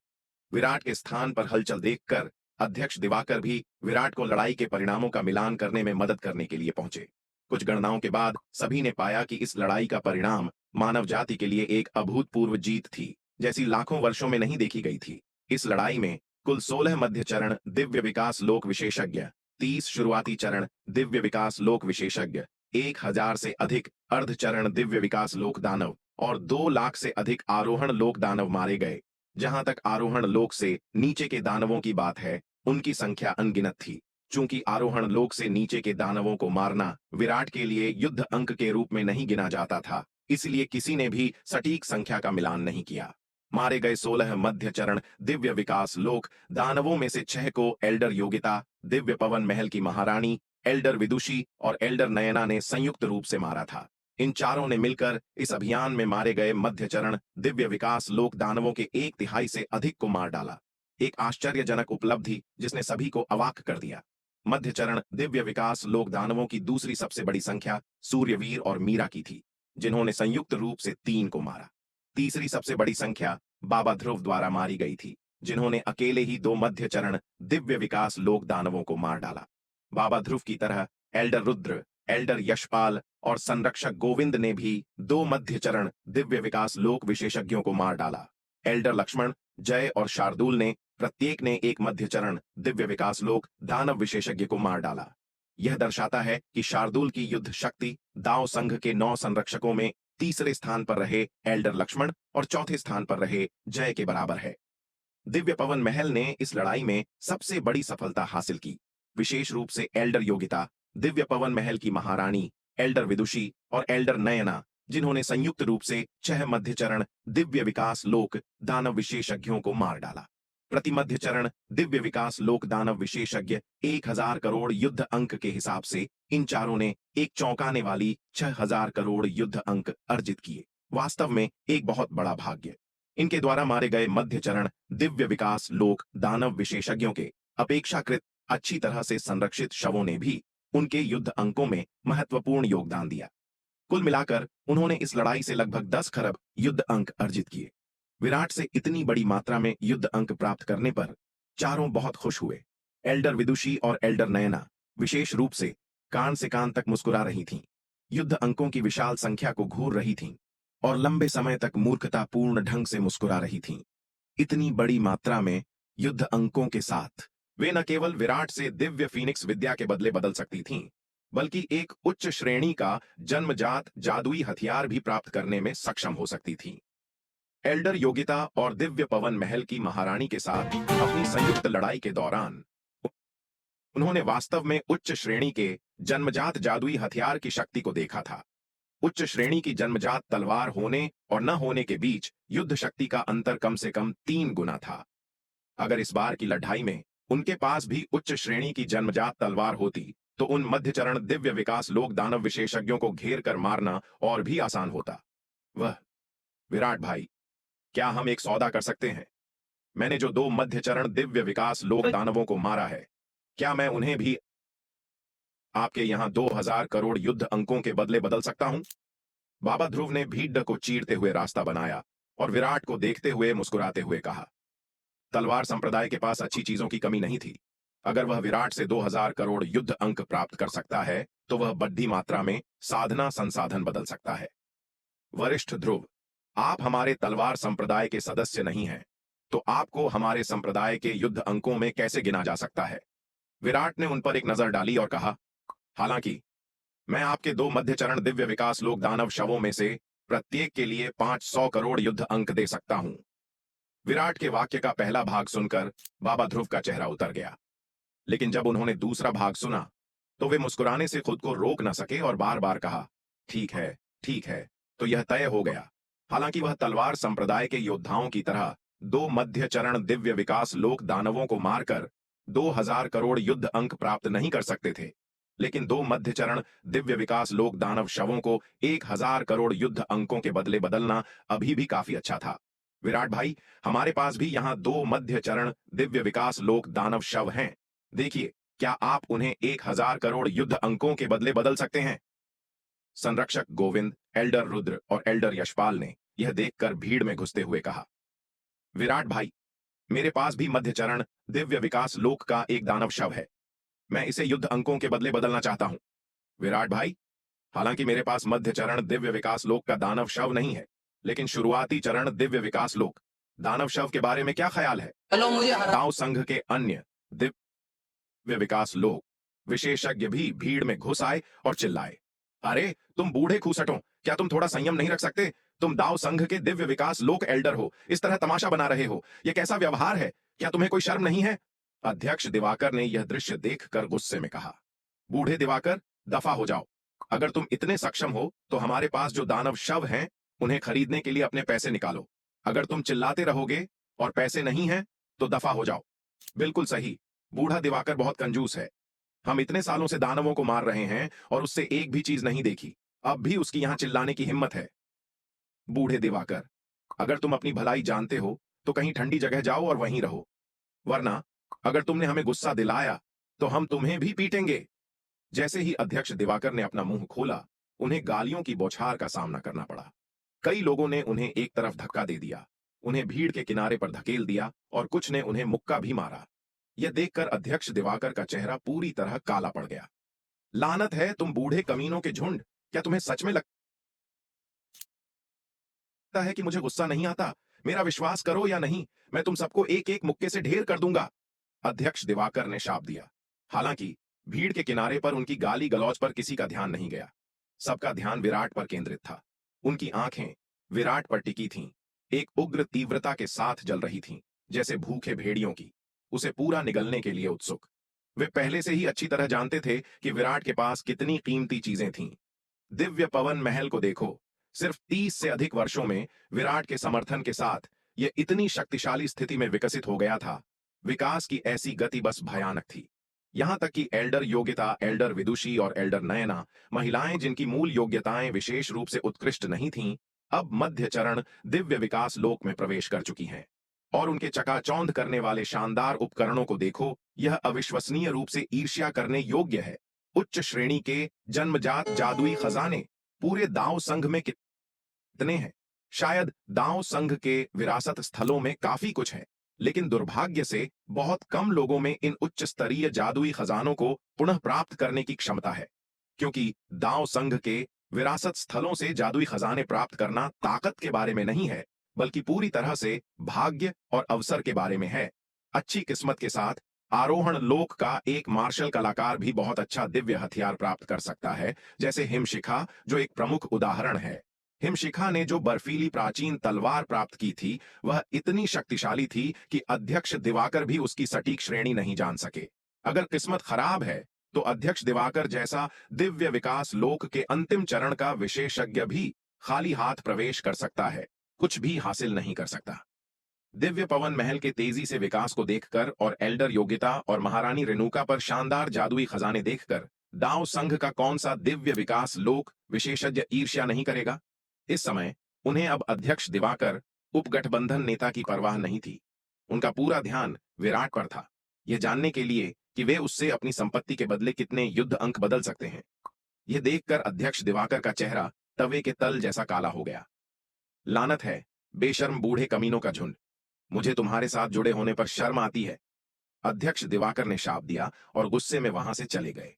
Speaker 1: विराट के स्थान पर हलचल देखकर अध्यक्ष दिवाकर भी विराट को लड़ाई के परिणामों का मिलान करने में मदद करने के लिए पहुंचे। कुछ गणनाओं के बाद सभी ने पाया कि इस लड़ाई का परिणाम मानव जाति के लिए एक अभूतपूर्व जीत थी, जैसी लाखों वर्षों में नहीं देखी गई थी। इस लड़ाई में कुल 16 मध्य चरण दिव्य विकास लोक विशेषज्ञ, 30 शुरुआती चरण दिव्य विकास लोक विशेषज्ञ, 1000 से अधिक अर्धचरण दिव्य विकास लोक दानव और 2 लाख से अधिक आरोहण लोक दानव मारे गए। जहां तक आरोहण लोक से नीचे के दानवों की बात है, उनकी संख्या अनगिनत थी। चूंकि आरोहण लोक से नीचे के दानवों को मारना विराट के लिए युद्ध अंक के रूप में नहीं गिना जाता था, इसलिए किसी ने भी सटीक संख्या का मिलान नहीं किया। मारे गए 16 मध्य चरण दिव्य विकास लोक दानवों में से 6 को एल्डर योगिता, दिव्य पवन महल की महारानी एल्डर विदुषी और एल्डर नयना ने संयुक्त रूप से मारा था। इन चारों ने मिलकर इस अभियान में मारे गए मध्यचरण दिव्य विकास लोक दानवों के 1/3 से अधिक को मार डाला। एक आश्चर्यजनक उपलब्धि जिसने सभी को अवाक कर दिया। मध्यचरण दिव्य विकास लोक दानवों की दूसरी सबसे बड़ी संख्या सूर्यवीर और मीरा की थी, जिन्होंने संयुक्त रूप से 3 को मारा। तीसरी सबसे बड़ी संख्या बाबा ध्रुव द्वारा मारी गई थी, जिन्होंने अकेले ही 2 मध्यचरण दिव्य विकास लोक दानवों को मार डाला। बाबा ध्रुव की तरह एल्डर रुद्र, एल्डर यशपाल और संरक्षक गोविंद ने भी 2 मध्यचरण दिव्य विकास लोक विशेषज्ञों को मार डाला। एल्डर लक्ष्मण, जय और शार्दुल ने प्रत्येक ने एक मध्यचरण दिव्य विकास लोक दानव विशेषज्ञ को मार डाला। यह दर्शाता है कि शार्दुल की युद्ध शक्ति दाव संघ के 9 संरक्षकों में तीसरे स्थान पर रहे एल्डर लक्ष्मण और चौथे स्थान पर रहे जय के बराबर है। दिव्य पवन महल ने इस लड़ाई में सबसे बड़ी सफलता हासिल की। विशेष रूप से एल्डर योगिता, दिव्य पवन महल की महारानी, एल्डर विदुषी और एल्डर नयना, जिन्होंने संयुक्त रूप से 6 मध्यचरण दिव्य विकास लोक दानव विशेषज्ञों को मार डाला। प्रति मध्यचरण दिव्य विकास लोक दानव विशेषज्ञ 1000 करोड़ युद्ध अंक के हिसाब से इन चारों ने एक चौंकाने वाली 6000 करोड़ युद्ध अंक अर्जित किए। वास्तव में एक बहुत बड़ा भाग्य। इनके द्वारा मारे गए मध्यचरण दिव्य विकास लोक दानव विशेषज्ञों के अपेक्षाकृत अच्छी तरह से संरक्षित शवों ने भी उनके युद्ध अंकों में महत्वपूर्ण योगदान दिया। कुल मिलाकर उन्होंने इस लड़ाई से लगभग 10 खरब युद्ध अंक अर्जित किए। विराट से इतनी बड़ी मात्रा में युद्ध अंक प्राप्त करने पर चारों बहुत खुश हुए। एल्डर विदुषी और एल्डर नयना विशेष रूप से कान से कान तक मुस्कुरा रही थीं, युद्ध अंकों की विशाल संख्या को घूर रही थीं और लंबे समय तक मूर्खतापूर्ण ढंग से मुस्कुरा रही थीं। इतनी बड़ी मात्रा में युद्ध अंकों के साथ वे न केवल विराट से दिव्य फीनिक्स विद्या के बदले बदल सकती थीं, बल्कि एक उच्च श्रेणी का जन्मजात जादुई हथियार भी प्राप्त करने में सक्षम हो सकती थीं। एल्डर योगिता और दिव्य पवन महल की महारानी के साथ अपनी संयुक्त लड़ाई के दौरान उन्होंने वास्तव में उच्च श्रेणी के जन्मजात जादुई हथियार की शक्ति को देखा था। उच्च श्रेणी की जन्मजात तलवार होने और न होने के बीच युद्ध शक्ति का अंतर कम से कम 3 गुना था। अगर इस बार की लड़ाई में उनके पास भी उच्च श्रेणी की जन्मजात तलवार होती तो उन मध्यचरण दिव्य विकास लोक दानव विशेषज्ञों को घेर कर मारना और भी आसान होता। वह विराट भाई, क्या हम एक सौदा कर सकते हैं? मैंने जो 2 मध्यचरण दिव्य विकास लोक दानवों को मारा है, क्या मैं उन्हें भी आपके यहां 2000 करोड़ युद्ध अंकों के बदले बदल सकता हूं? बाबा ध्रुव ने भीड़ को चीरते हुए रास्ता बनाया और विराट को देखते हुए मुस्कुराते हुए कहा। तलवार संप्रदाय के पास अच्छी चीजों की कमी नहीं थी। अगर वह विराट से 2000 करोड़ युद्ध अंक प्राप्त कर सकता है तो वह बड़ी मात्रा में साधना संसाधन बदल सकता है। वरिष्ठ ध्रुव, आप हमारे तलवार संप्रदाय के सदस्य नहीं हैं, तो आपको हमारे संप्रदाय के युद्ध अंकों में कैसे गिना जा सकता है? विराट ने उन पर एक नजर डाली और कहा, हालांकि मैं आपके 2 मध्यचरण दिव्य विकास लोक दानव शवों में से प्रत्येक के लिए 500 करोड़ युद्ध अंक दे सकता हूं। विराट के वाक्य का पहला भाग सुनकर बाबा ध्रुव का चेहरा उतर गया, लेकिन जब उन्होंने दूसरा भाग सुना तो वे मुस्कुराने से खुद को रोक न सके और बार बार कहा, ठीक है, तो यह तय हो गया। हालांकि वह तलवार संप्रदाय के योद्धाओं की तरह 2 मध्यचरण दिव्य विकास लोक दानवों को मारकर 2000 करोड़ युद्ध अंक प्राप्त नहीं कर सकते थे, लेकिन 2 मध्यचरण दिव्य विकास लोक दानव शवों को 1000 करोड़ युद्ध अंकों के बदले बदलना अभी भी काफी अच्छा था। विराट भाई, हमारे पास भी यहाँ 2 मध्यचरण दिव्य विकास लोक दानव शव हैं। देखिए, क्या आप उन्हें 1000 करोड़ युद्ध अंकों के बदले बदल सकते हैं? संरक्षक गोविंद, एल्डर रुद्र और एल्डर यशपाल ने यह देखकर भीड़ में घुसते हुए कहा, विराट भाई, मेरे पास भी मध्यचरण दिव्य विकास लोक का एक दानव शव है। मैं इसे युद्ध अंकों के बदले बदलना चाहता हूं। विराट भाई, हालांकि मेरे पास मध्यचरण दिव्य विकास लोक का दानव शव नहीं है, लेकिन शुरुआती चरण दिव्य विकास लोक दानव शव के बारे में क्या ख्याल है? दाव संघ के अन्य दिव्य विकास लोक विशेषज्ञ भी भीड़ में घुस आए और चिल्लाए, अरे तुम बूढ़े खूसटों, क्या तुम थोड़ा संयम नहीं रख सकते? तुम दाव संघ के दिव्य विकास लोक एल्डर हो, इस तरह तमाशा बना रहे हो। यह कैसा व्यवहार है? क्या तुम्हें कोई शर्म नहीं है? अध्यक्ष दिवाकर ने यह दृश्य देखकर गुस्से में कहा, बूढ़े दिवाकर, दफा हो जाओ। अगर तुम इतने सक्षम हो तो हमारे पास जो दानव शव हैं उन्हें खरीदने के लिए अपने पैसे निकालो। अगर तुम चिल्लाते रहोगे और पैसे नहीं हैं तो दफा हो जाओ। बिल्कुल सही, बूढ़ा दिवाकर बहुत कंजूस है। हम इतने सालों से दानवों को मार रहे हैं और उससे एक भी चीज नहीं देखी, अब भी उसकी यहां चिल्लाने की हिम्मत है। बूढ़े दिवाकर, अगर तुम अपनी भलाई जानते हो तो कहीं ठंडी जगह जाओ और वहीं रहो, वरना अगर तुमने हमें गुस्सा दिलाया तो हम तुम्हें भी पीटेंगे। जैसे ही अध्यक्ष दिवाकर ने अपना मुंह खोला, उन्हें गालियों की बौछार का सामना करना पड़ा। कई लोगों ने उन्हें एक तरफ धक्का दे दिया, उन्हें भीड़ के किनारे पर धकेल दिया और कुछ ने उन्हें मुक्का भी मारा। यह देखकर अध्यक्ष दिवाकर का चेहरा पूरी तरह काला पड़ गया। लानत है तुम बूढ़े कमीनों के झुंड, क्या तुम्हें सच में लगता है कि मुझे गुस्सा नहीं आता? मेरा विश्वास करो या नहीं, मैं तुम सबको एक एक मुक्के से ढेर कर दूंगा। अध्यक्ष दिवाकर ने शाप दिया। हालांकि भीड़ के किनारे पर उनकी गाली गलौज पर किसी का ध्यान नहीं गया। सबका ध्यान विराट पर केंद्रित था। उनकी आंखें विराट पर टिकी थीं, एक उग्र तीव्रता के साथ जल रही थीं, जैसे भूखे भेड़ियों की, उसे पूरा निगलने के लिए उत्सुक। वे पहले से ही अच्छी तरह जानते थे कि विराट के पास कितनी कीमती चीजें थीं। दिव्य पवन महल को देखो, सिर्फ 30 से अधिक वर्षों में विराट के समर्थन के साथ यह इतनी शक्तिशाली स्थिति में विकसित हो गया था। विकास की ऐसी गति बस भयानक थी। यहां तक कि एल्डर योग्यता, एल्डर विदुषी और एल्डर नयना, महिलाएं जिनकी मूल योग्यताएं विशेष रूप से उत्कृष्ट नहीं थीं, अब मध्य चरण दिव्य विकास लोक में प्रवेश कर चुकी हैं। और उनके चकाचौंध करने वाले शानदार उपकरणों को देखो, यह अविश्वसनीय रूप से ईर्ष्या करने योग्य है। उच्च श्रेणी के जन्मजात जादुई खजाने पूरे दांव संघ में कितने हैं? शायद दांव संघ के विरासत स्थलों में काफी कुछ है, लेकिन दुर्भाग्य से बहुत कम लोगों में इन उच्च स्तरीय जादुई खजानों को पुनः प्राप्त करने की क्षमता है। क्योंकि दांव संघ के विरासत स्थलों से जादुई खजाने प्राप्त करना ताकत के बारे में नहीं है, बल्कि पूरी तरह से भाग्य और अवसर के बारे में है। अच्छी किस्मत के साथ आरोहण लोक का एक मार्शल कलाकार भी बहुत अच्छा दिव्य हथियार प्राप्त कर सकता है, जैसे हिमशिखा, जो एक प्रमुख उदाहरण है। हिमशिखा ने जो बर्फीली प्राचीन तलवार प्राप्त की थी, वह इतनी शक्तिशाली थी कि अध्यक्ष दिवाकर भी उसकी सटीक श्रेणी नहीं जान सके। अगर किस्मत खराब है तो अध्यक्ष दिवाकर जैसा दिव्य विकास लोक के अंतिम चरण का विशेषज्ञ भी खाली हाथ प्रवेश कर सकता है, कुछ भी हासिल नहीं कर सकता। दिव्य पवन महल के तेजी से विकास को देखकर और एल्डर योग्यता और महारानी रेणुका पर शानदार जादुई खजाने देखकर दांव संघ का कौन सा दिव्य विकास लोक विशेषज्ञ ईर्ष्या नहीं करेगा? इस समय उन्हें अब अध्यक्ष दिवाकर उपगठबंधन नेता की परवाह नहीं थी। उनका पूरा ध्यान विराट पर था, यह जानने के लिए कि वे उससे अपनी संपत्ति के बदले कितने युद्ध अंक बदल सकते हैं। यह देखकर अध्यक्ष दिवाकर का चेहरा तवे के तल जैसा काला हो गया। लानत है, बेशर्म बूढ़े कमीनों का झुंड, मुझे तुम्हारे साथ जुड़े होने पर शर्म आती है। अध्यक्ष दिवाकर ने शाप दिया और गुस्से में वहां से चले गए।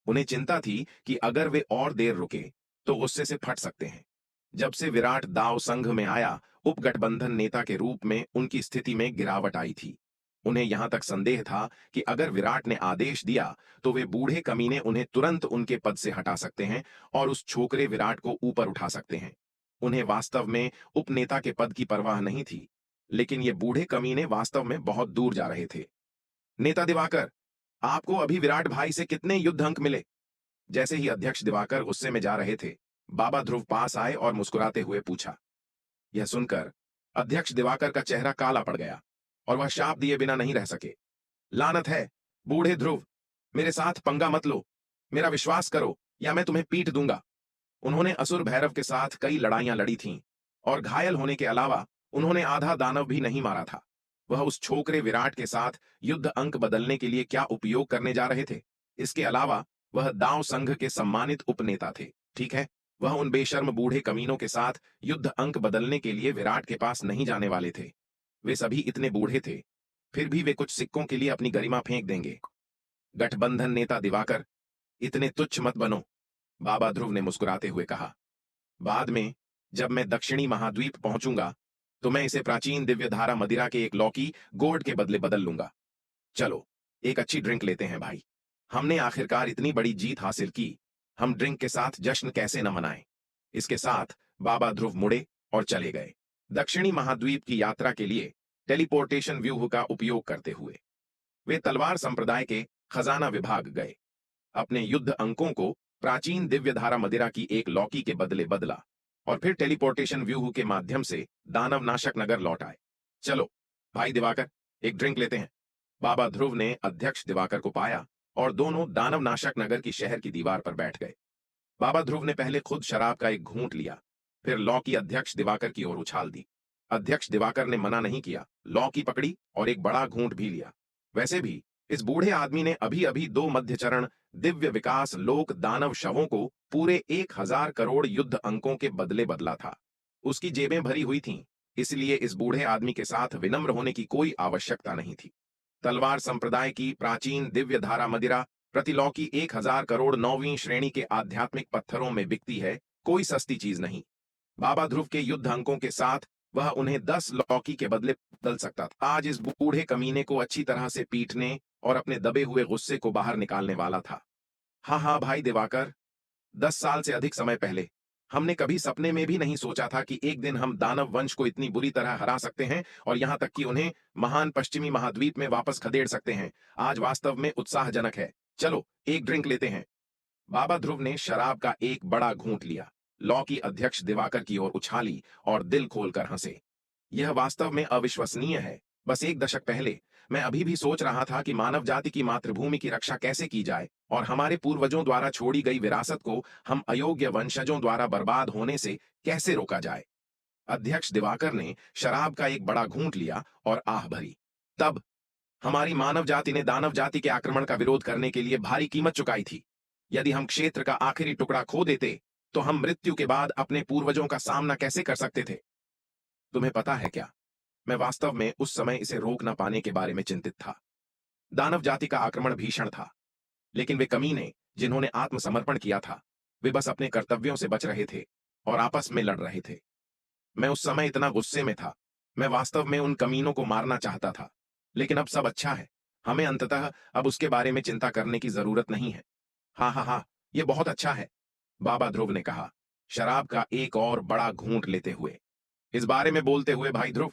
Speaker 1: उन्हें चिंता थी कि अगर वे और देर रुके तो गुस्से से फट सकते हैं। जब से विराट दाव संघ में आया, उपगठबंधन नेता के रूप में उनकी स्थिति में गिरावट आई थी। उन्हें यहां तक संदेह था कि अगर विराट ने आदेश दिया तो वे बूढ़े कमीने उन्हें तुरंत उनके पद से हटा सकते हैं और उस छोकरे विराट को ऊपर उठा सकते हैं। उन्हें वास्तव में उपनेता के पद की परवाह नहीं थी, लेकिन ये बूढ़े कमीने वास्तव में बहुत दूर जा रहे थे। नेता दिवाकर, आपको अभी विराट भाई से कितने युद्ध अंक मिले? जैसे ही अध्यक्ष दिवाकर गुस्से में जा रहे थे, बाबा ध्रुव पास आए और मुस्कुराते हुए पूछा। यह सुनकर अध्यक्ष दिवाकर का चेहरा काला पड़ गया और वह शाप दिए बिना नहीं रह सके। लानत है, बूढ़े ध्रुव, मेरे साथ पंगा मत लो, मेरा विश्वास करो या मैं तुम्हें पीट दूंगा। उन्होंने असुर भैरव के साथ कई लड़ाइयां लड़ी थीं और घायल होने के अलावा उन्होंने आधा दानव भी नहीं मारा था। वह उस छोकरे विराट के साथ युद्ध अंक बदलने के लिए क्या उपयोग करने जा रहे थे? इसके अलावा वह दांव संघ के सम्मानित उपनेता थे, ठीक है? वह उन बेशर्म बूढ़े कमीनों के साथ युद्ध अंक बदलने के लिए विराट के पास नहीं जाने वाले थे। वे सभी इतने बूढ़े थे, फिर भी वे कुछ सिक्कों के लिए अपनी गरिमा फेंक देंगे। गठबंधन नेता दिवाकर, इतने तुच्छ मत बनो, बाबा ध्रुव ने मुस्कुराते हुए कहा। बाद में जब मैं दक्षिणी महाद्वीप पहुंचूंगा तो मैं इसे प्राचीन दिव्य धारा मदिरा के एक लौकी गोड के बदले बदल लूंगा। चलो एक अच्छी ड्रिंक लेते हैं भाई, हमने आखिरकार इतनी बड़ी जीत हासिल की, हम ड्रिंक के साथ जश्न कैसे न मनाएं। इसके साथ बाबा ध्रुव मुड़े और चले गए, दक्षिणी महाद्वीप की यात्रा के लिए टेलीपोर्टेशन व्यूह का उपयोग करते हुए। वे तलवार संप्रदाय के खजाना विभाग गए, अपने युद्ध अंकों को प्राचीन दिव्य धारा मदिरा की एक लौकी के बदले बदला और फिर टेलीपोर्टेशन व्यूह के माध्यम से दानव नाशक नगर लौट आए। चलो भाई दिवाकर, एक ड्रिंक लेते हैं। बाबा ध्रुव ने अध्यक्ष दिवाकर को पाया और दोनों दानवनाशक नगर की शहर की दीवार पर बैठ गए। बाबा ध्रुव ने पहले खुद शराब का एक घूंट लिया, फिर लौ की अध्यक्ष दिवाकर की ओर उछाल दी। अध्यक्ष दिवाकर ने मना नहीं किया, लौ की पकड़ी और एक बड़ा घूंट भी लिया। वैसे भी इस बूढ़े आदमी ने अभी अभी 2 मध्यचरण दिव्य विकास लोक दानव शवों को पूरे 1000 करोड़ युद्ध अंकों के बदले बदला था। उसकी जेबें भरी हुई थीं, इसलिए इस बूढ़े आदमी के साथ विनम्र होने की कोई आवश्यकता नहीं थी। तलवार संप्रदाय की प्राचीन दिव्य धारा मदिरा प्रतिलौकी 1000 करोड़ 9वीं श्रेणी के आध्यात्मिक पत्थरों में बिकती है, कोई सस्ती चीज नहीं। बाबा ध्रुव के युद्ध अंकों के साथ वह उन्हें 10 लौकी के बदले बदल सकता था। आज इस बूढ़े कमीने को अच्छी तरह से पीटने और अपने दबे हुए गुस्से को बाहर निकालने वाला था। हाँ हाँ भाई दिवाकर, 10 साल से अधिक समय पहले हमने कभी सपने में भी नहीं सोचा था कि एक दिन हम दानव वंश को इतनी बुरी तरह हरा सकते हैं और यहां तक कि उन्हें महान पश्चिमी महाद्वीप में वापस खदेड़ सकते हैं। आज वास्तव में उत्साहजनक है। चलो एक ड्रिंक लेते हैं। बाबा ध्रुव ने शराब का एक बड़ा घूंट लिया, लौ की अध्यक्ष दिवाकर की ओर उछाली और दिल खोलकर हंसे। यह वास्तव में अविश्वसनीय है। बस 1 दशक पहले मैं अभी भी सोच रहा था कि मानव जाति की मातृभूमि की रक्षा कैसे की जाए और हमारे पूर्वजों द्वारा छोड़ी गई विरासत को हम अयोग्य वंशजों द्वारा बर्बाद होने से कैसे रोका जाए। अध्यक्ष दिवाकर ने शराब का एक बड़ा घूंट लिया और आह भरी। तब हमारी मानव जाति ने दानव जाति के आक्रमण का विरोध करने के लिए भारी कीमत चुकाई थी। यदि हम क्षेत्र का आखिरी टुकड़ा खो देते तो हम मृत्यु के बाद अपने पूर्वजों का सामना कैसे कर सकते थे। तुम्हें पता है क्या, मैं वास्तव में उस समय इसे रोक न पाने के बारे में चिंतित था। दानव जाति का आक्रमण भीषण था, लेकिन वे कमीने जिन्होंने आत्मसमर्पण किया था, वे बस अपने कर्तव्यों से बच रहे थे और आपस में लड़ रहे थे। मैं उस समय इतना गुस्से में था, मैं वास्तव में उन कमीनों को मारना चाहता था। लेकिन अब सब अच्छा है, हमें अंततः अब उसके बारे में चिंता करने की जरूरत नहीं है। हाँ हाँ हाँ, ये बहुत अच्छा है, बाबा ध्रुव ने कहा, शराब का एक और बड़ा घूंट लेते हुए। इस बारे में बोलते हुए भाई ध्रुव,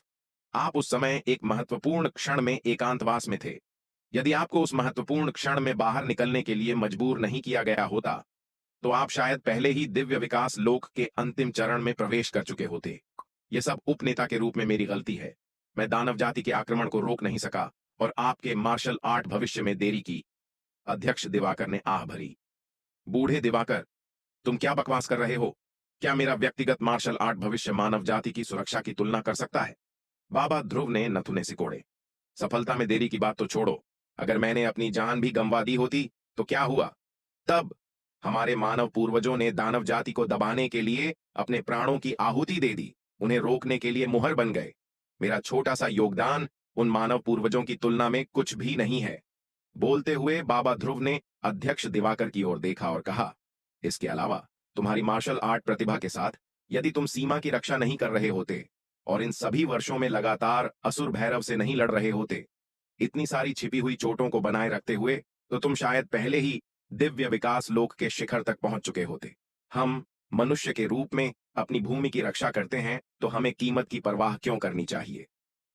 Speaker 1: आप उस समय एक महत्वपूर्ण क्षण में एकांतवास में थे। यदि आपको उस महत्वपूर्ण क्षण में बाहर निकलने के लिए मजबूर नहीं किया गया होता, तो आप शायद पहले ही दिव्य विकास लोक के अंतिम चरण में प्रवेश कर चुके होते। यह सब उपनेता के रूप में मेरी गलती है। मैं दानव जाति के आक्रमण को रोक नहीं सका और आपके मार्शल आर्ट भविष्य में देरी की। अध्यक्ष दिवाकर ने आह भरी। बूढ़े दिवाकर, तुम क्या बकवास कर रहे हो? क्या मेरा व्यक्तिगत मार्शल आर्ट भविष्य मानव जाति की सुरक्षा की तुलना कर सकता है? बाबा ध्रुव ने नथुने सिकोड़े। सफलता में देरी की बात तो छोड़ो, अगर मैंने अपनी जान भी गंवा दी होती तो क्या हुआ? तब हमारे मानव पूर्वजों ने दानव जाति को दबाने के लिए अपने प्राणों की आहुति दे दी, उन्हें रोकने के लिए मुहर बन गए। मेरा छोटा सा योगदान उन मानव पूर्वजों की तुलना में कुछ भी नहीं है। बोलते हुए बाबा ध्रुव ने अध्यक्ष दिवाकर की ओर देखा और कहा, इसके अलावा तुम्हारी मार्शल आर्ट प्रतिभा के साथ यदि तुम सीमा की रक्षा नहीं कर रहे होते और इन सभी वर्षों में लगातार असुर भैरव से नहीं लड़ रहे होते, इतनी सारी छिपी हुई चोटों को बनाए रखते हुए, तो तुम शायद पहले ही दिव्य विकास लोक के शिखर तक पहुंच चुके होते। हम मनुष्य के रूप में अपनी भूमि की रक्षा करते हैं तो हमें कीमत की परवाह क्यों करनी चाहिए।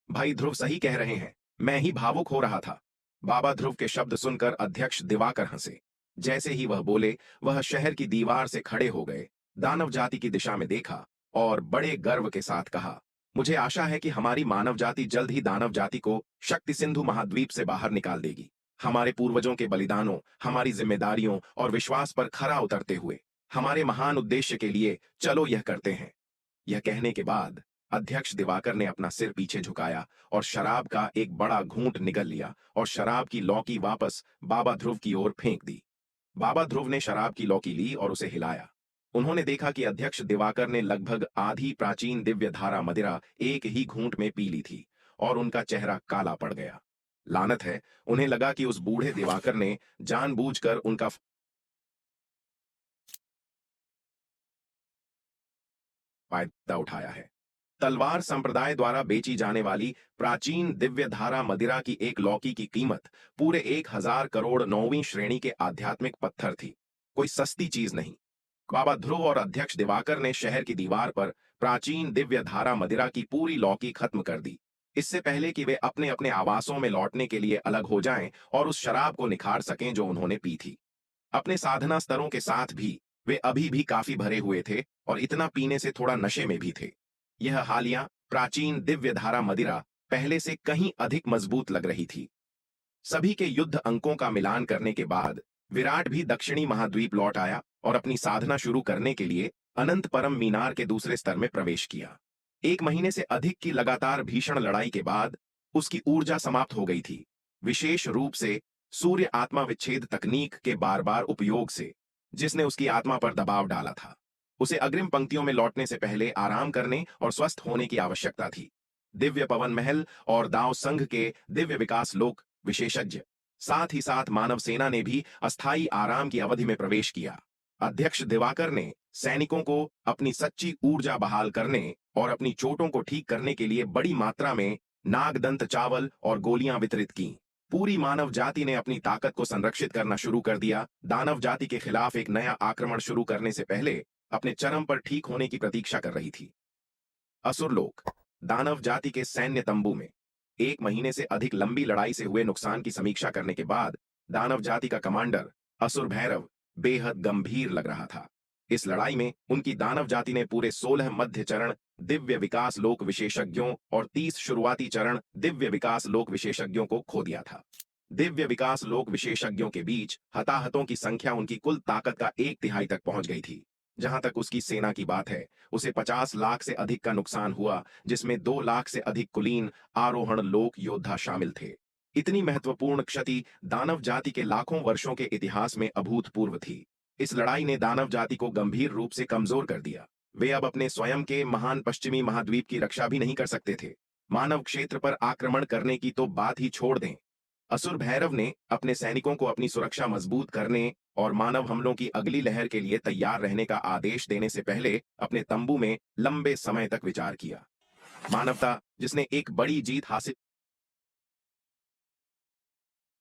Speaker 1: भाई ध्रुव सही कह रहे हैं, मैं ही भावुक हो रहा था। बाबा ध्रुव के शब्द सुनकर अध्यक्ष दिवाकर हंसे। जैसे ही वह बोले, वह शहर की दीवार से खड़े हो गए, दानव जाति की दिशा में देखा और बड़े गर्व के साथ कहा, मुझे आशा है कि हमारी मानव जाति जल्द ही दानव जाति को शक्ति सिंधु महाद्वीप से बाहर निकाल देगी। हमारे पूर्वजों के बलिदानों, हमारी जिम्मेदारियों और विश्वास पर खरा उतरते हुए हमारे महान उद्देश्य के लिए चलो यह करते हैं। यह कहने के बाद अध्यक्ष दिवाकर ने अपना सिर पीछे झुकाया और शराब का एक बड़ा घूंट निगल लिया और शराब की लौकी वापस बाबा ध्रुव की ओर फेंक दी। बाबा ध्रुव ने शराब की लौकी ली और उसे हिलाया। उन्होंने देखा कि अध्यक्ष दिवाकर ने लगभग आधी प्राचीन दिव्य धारा मदिरा एक ही घूंट में पी ली थी और उनका चेहरा काला पड़ गया। लानत है, उन्हें लगा कि उस बूढ़े दिवाकर ने जानबूझकर उनका फायदा उठाया है। तलवार संप्रदाय द्वारा बेची जाने वाली प्राचीन दिव्य धारा मदिरा की एक लौकी की कीमत पूरे 1000 करोड़ 9वीं श्रेणी के आध्यात्मिक पत्थर थी, कोई सस्ती चीज नहीं। बाबा ध्रुव और अध्यक्ष दिवाकर ने शहर की दीवार पर प्राचीन दिव्य धारा मदिरा की पूरी लौकी खत्म कर दी, इससे पहले कि वे अपने अपने आवासों में लौटने के लिए अलग हो जाएं और उस शराब को निखार सकें जो उन्होंने पी थी। अपने साधना स्तरों के साथ भी वे अभी भी काफी भरे हुए थे और इतना पीने से थोड़ा नशे में भी थे। यह हालिया प्राचीन दिव्य धारा मदिरा पहले से कहीं अधिक मजबूत लग रही थी। सभी के युद्ध अंकों का मिलान करने के बाद विराट भी दक्षिणी महाद्वीप लौट आया और अपनी साधना शुरू करने के लिए अनंत परम मीनार के दूसरे स्तर में प्रवेश किया। 1 महीने से अधिक की लगातार भीषण लड़ाई के बाद उसकी ऊर्जा समाप्त हो गई थी, विशेष रूप से सूर्य आत्मा विच्छेद तकनीक के बार बार उपयोग से, जिसने उसकी आत्मा पर दबाव डाला था। उसे अग्रिम पंक्तियों में लौटने से पहले आराम करने और स्वस्थ होने की आवश्यकता थी। दिव्य पवन महल और दाव संघ के दिव्य विकास लोक विशेषज्ञ, साथ ही साथ मानव सेना ने भी अस्थायी आराम की अवधि में प्रवेश किया। अध्यक्ष दिवाकर ने सैनिकों को अपनी सच्ची ऊर्जा बहाल करने और अपनी चोटों को ठीक करने के लिए बड़ी मात्रा में नागदंत चावल और गोलियां वितरित की। पूरी मानव जाति ने अपनी ताकत को संरक्षित करना शुरू कर दिया। दानव जाति के खिलाफ एक नया आक्रमण शुरू करने से पहले अपने चरम पर ठीक होने की प्रतीक्षा कर रही थी। असुरलोक, दानव जाति के सैन्य तंबू में 1 महीने से अधिक लंबी लड़ाई से हुए नुकसान की समीक्षा करने के बाद दानव जाति का कमांडर असुर भैरव बेहद गंभीर लग रहा था। इस लड़ाई में उनकी दानव जाति ने पूरे 16 मध्य चरण दिव्य विकास लोक विशेषज्ञों और 30 शुरुआती चरण दिव्य विकास लोक विशेषज्ञों को खो दिया था। दिव्य विकास लोक विशेषज्ञों के बीच हताहतों की संख्या उनकी कुल ताकत का 1/3 तक पहुंच गई थी। जहां तक उसकी सेना की बात है, उसे 50 लाख से अधिक का नुकसान हुआ, जिसमें 2 लाख से अधिक कुलीन आरोहण लोक योद्धा शामिल थे। इतनी महत्वपूर्ण क्षति दानव जाति के लाखों वर्षों के इतिहास में अभूतपूर्व थी। इस लड़ाई ने दानव जाति को गंभीर रूप से कमजोर कर दिया। वे अब अपने स्वयं के महान पश्चिमी महाद्वीप की रक्षा भी नहीं कर सकते थे। मानव क्षेत्र पर आक्रमण करने की तो बात ही छोड़ दें। असुर भैरव ने अपने सैनिकों को अपनी सुरक्षा मजबूत करने और मानव हमलों की अगली लहर के लिए तैयार रहने का आदेश देने से पहले अपने तंबू में लंबे समय तक विचार किया। मानवता, जिसने एक बड़ी जीत हासिल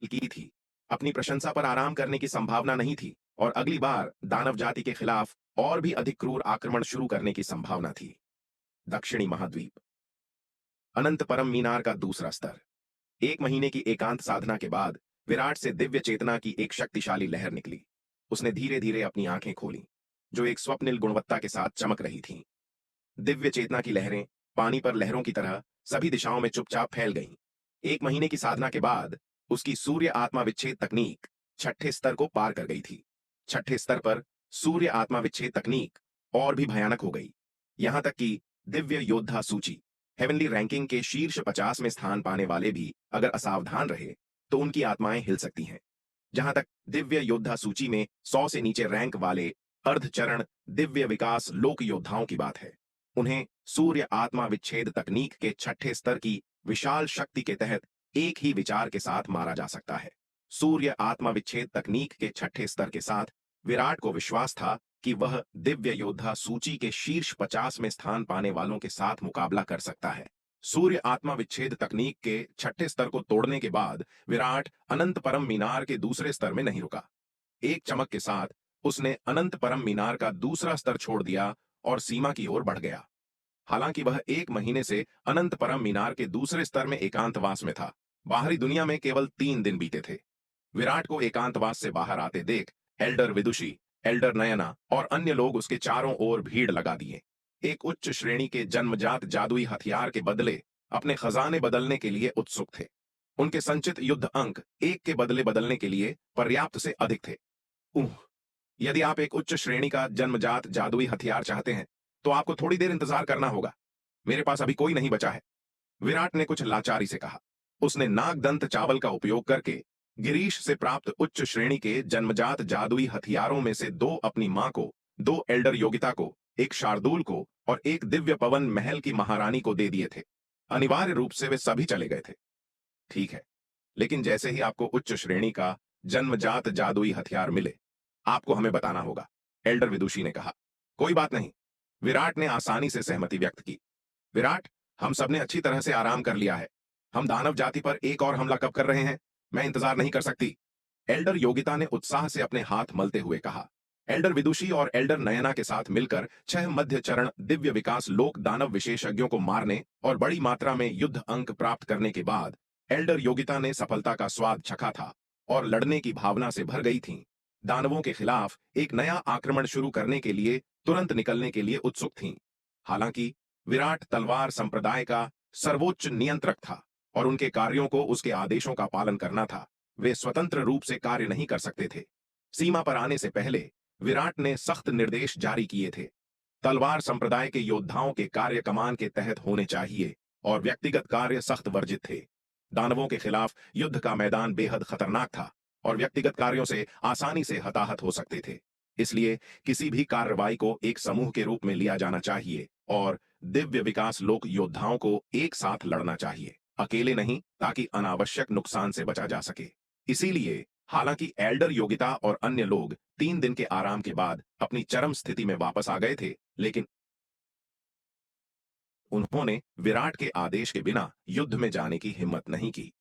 Speaker 1: की थी, अपनी प्रशंसा पर आराम करने की संभावना नहीं थी और अगली बार दानव जाति के खिलाफ और भी अधिक क्रूर आक्रमण शुरू करने की संभावना थी। दक्षिणी महाद्वीप, अनंत परम मीनार का दूसरा स्तर। 1 महीने की एकांत साधना के बाद विराट से दिव्य चेतना की एक शक्तिशाली लहर निकली। उसने धीरे धीरे अपनी आंखें खोली, जो एक स्वप्निल गुणवत्ता के साथ चमक रही थीं। दिव्य चेतना की लहरें पानी पर लहरों की तरह सभी दिशाओं में चुपचाप फैल गईं। 1 महीने की साधना के बाद उसकी सूर्य आत्मा विच्छेद तकनीक 6ठे स्तर को पार कर गई थी। 6ठे स्तर पर सूर्य आत्मा विच्छेद तकनीक और भी भयानक हो गई। यहां तक कि दिव्य योद्धा सूची हेवनली रैंकिंग के शीर्ष 50 में स्थान पाने वाले भी अगर असावधान रहे तो उनकी आत्माएं हिल सकती हैं। जहां तक दिव्य योद्धा सूची में 100 से नीचे रैंक वाले अर्धचरण दिव्य विकास लोक योद्धाओं की बात है, उन्हें सूर्य आत्मा विच्छेद तकनीक के 6ठे स्तर की विशाल शक्ति के तहत एक ही विचार के साथ मारा जा सकता है। सूर्य आत्मा विच्छेद तकनीक के 6ठे स्तर के साथ विराट को विश्वास था कि वह दिव्य योद्धा सूची के शीर्ष 50 में स्थान पाने वालों के साथ मुकाबला कर सकता है। सूर्य आत्मा विच्छेद तकनीक के 6ठे स्तर को तोड़ने के बाद विराट अनंत परम मीनार के दूसरे स्तर में नहीं रुका। एक चमक के साथ उसने अनंत परम मीनार का दूसरा स्तर छोड़ दिया और सीमा की ओर बढ़ गया। हालांकि वह 1 महीने से अनंत परम मीनार के दूसरे स्तर में एकांतवास में था। बाहरी दुनिया में केवल 3 दिन बीते थे। विराट को एकांतवास से बाहर आते देख एल्डर विदुषी, एल्डर नयना और अन्य लोग उसके चारों ओर भीड़ लगा दिए। एक उच्च श्रेणी के जन्मजात जादुई हथियार के बदले अपने खजाने बदलने के लिए उत्सुक थे। उनके संचित युद्ध अंक एक के बदले बदलने के लिए पर्याप्त से अधिक थे। यदि आप एक उच्च श्रेणी का जन्मजात जादुई हथियार चाहते हैं तो आपको थोड़ी देर इंतजार करना होगा। मेरे पास अभी कोई नहीं बचा है, विराट ने कुछ लाचारी से कहा। उसने नागदंत चावल का उपयोग करके गिरीश से प्राप्त उच्च श्रेणी के जन्मजात जादुई हथियारों में से 2 अपनी मां को, 2 एल्डर योगिता को, एक शार्दूल को और एक दिव्य पवन महल की महारानी को दे दिए थे। अनिवार्य रूप से वे सभी चले गए थे। ठीक है, लेकिन जैसे ही आपको उच्च श्रेणी का जन्मजात जादुई हथियार मिले, आपको हमें बताना होगा, एल्डर विदुषी ने कहा। कोई बात नहीं, विराट ने आसानी से सहमति व्यक्त की। विराट, हम सबने अच्छी तरह से आराम कर लिया है। हम दानव जाति पर एक और हमला कब कर रहे हैं? मैं इंतजार नहीं कर सकती। एल्डर योगिता ने उत्साह से अपने हाथ मलते हुए कहा। एल्डर विदुषी और एल्डर नयना के साथ मिलकर 6 मध्य चरण दिव्य विकास लोक दानव विशेषज्ञों को मारने और बड़ी मात्रा में युद्ध अंक प्राप्त करने के बाद एल्डर योगिता ने सफलता का स्वाद चखा था और लड़ने की भावना से भर गई थीं। दानवों के खिलाफ एक नया आक्रमण शुरू करने के लिए तुरंत निकलने के लिए उत्सुक थीं। हालांकि विराट तलवार संप्रदाय का सर्वोच्च नियंत्रक था और उनके कार्यों को उसके आदेशों का पालन करना था। वे स्वतंत्र रूप से कार्य नहीं कर सकते थे। सीमा पर आने से पहले विराट ने सख्त निर्देश जारी किए थे। तलवार संप्रदाय के योद्धाओं के कार्य कमान के तहत होने चाहिए और व्यक्तिगत कार्य सख्त वर्जित थे। दानवों के खिलाफ युद्ध का मैदान बेहद खतरनाक था और व्यक्तिगत कार्यों से आसानी से हताहत हो सकते थे। इसलिए किसी भी कार्रवाई को एक समूह के रूप में लिया जाना चाहिए और दिव्य विकास लोक योद्धाओं को एक साथ लड़ना चाहिए, अकेले नहीं, ताकि अनावश्यक नुकसान से बचा जा सके। इसीलिए हालांकि एल्डर योगिता और अन्य लोग 3 दिन के आराम के बाद अपनी चरम स्थिति में वापस आ गए थे, लेकिन उन्होंने विराट के आदेश के बिना युद्ध में जाने की हिम्मत नहीं की।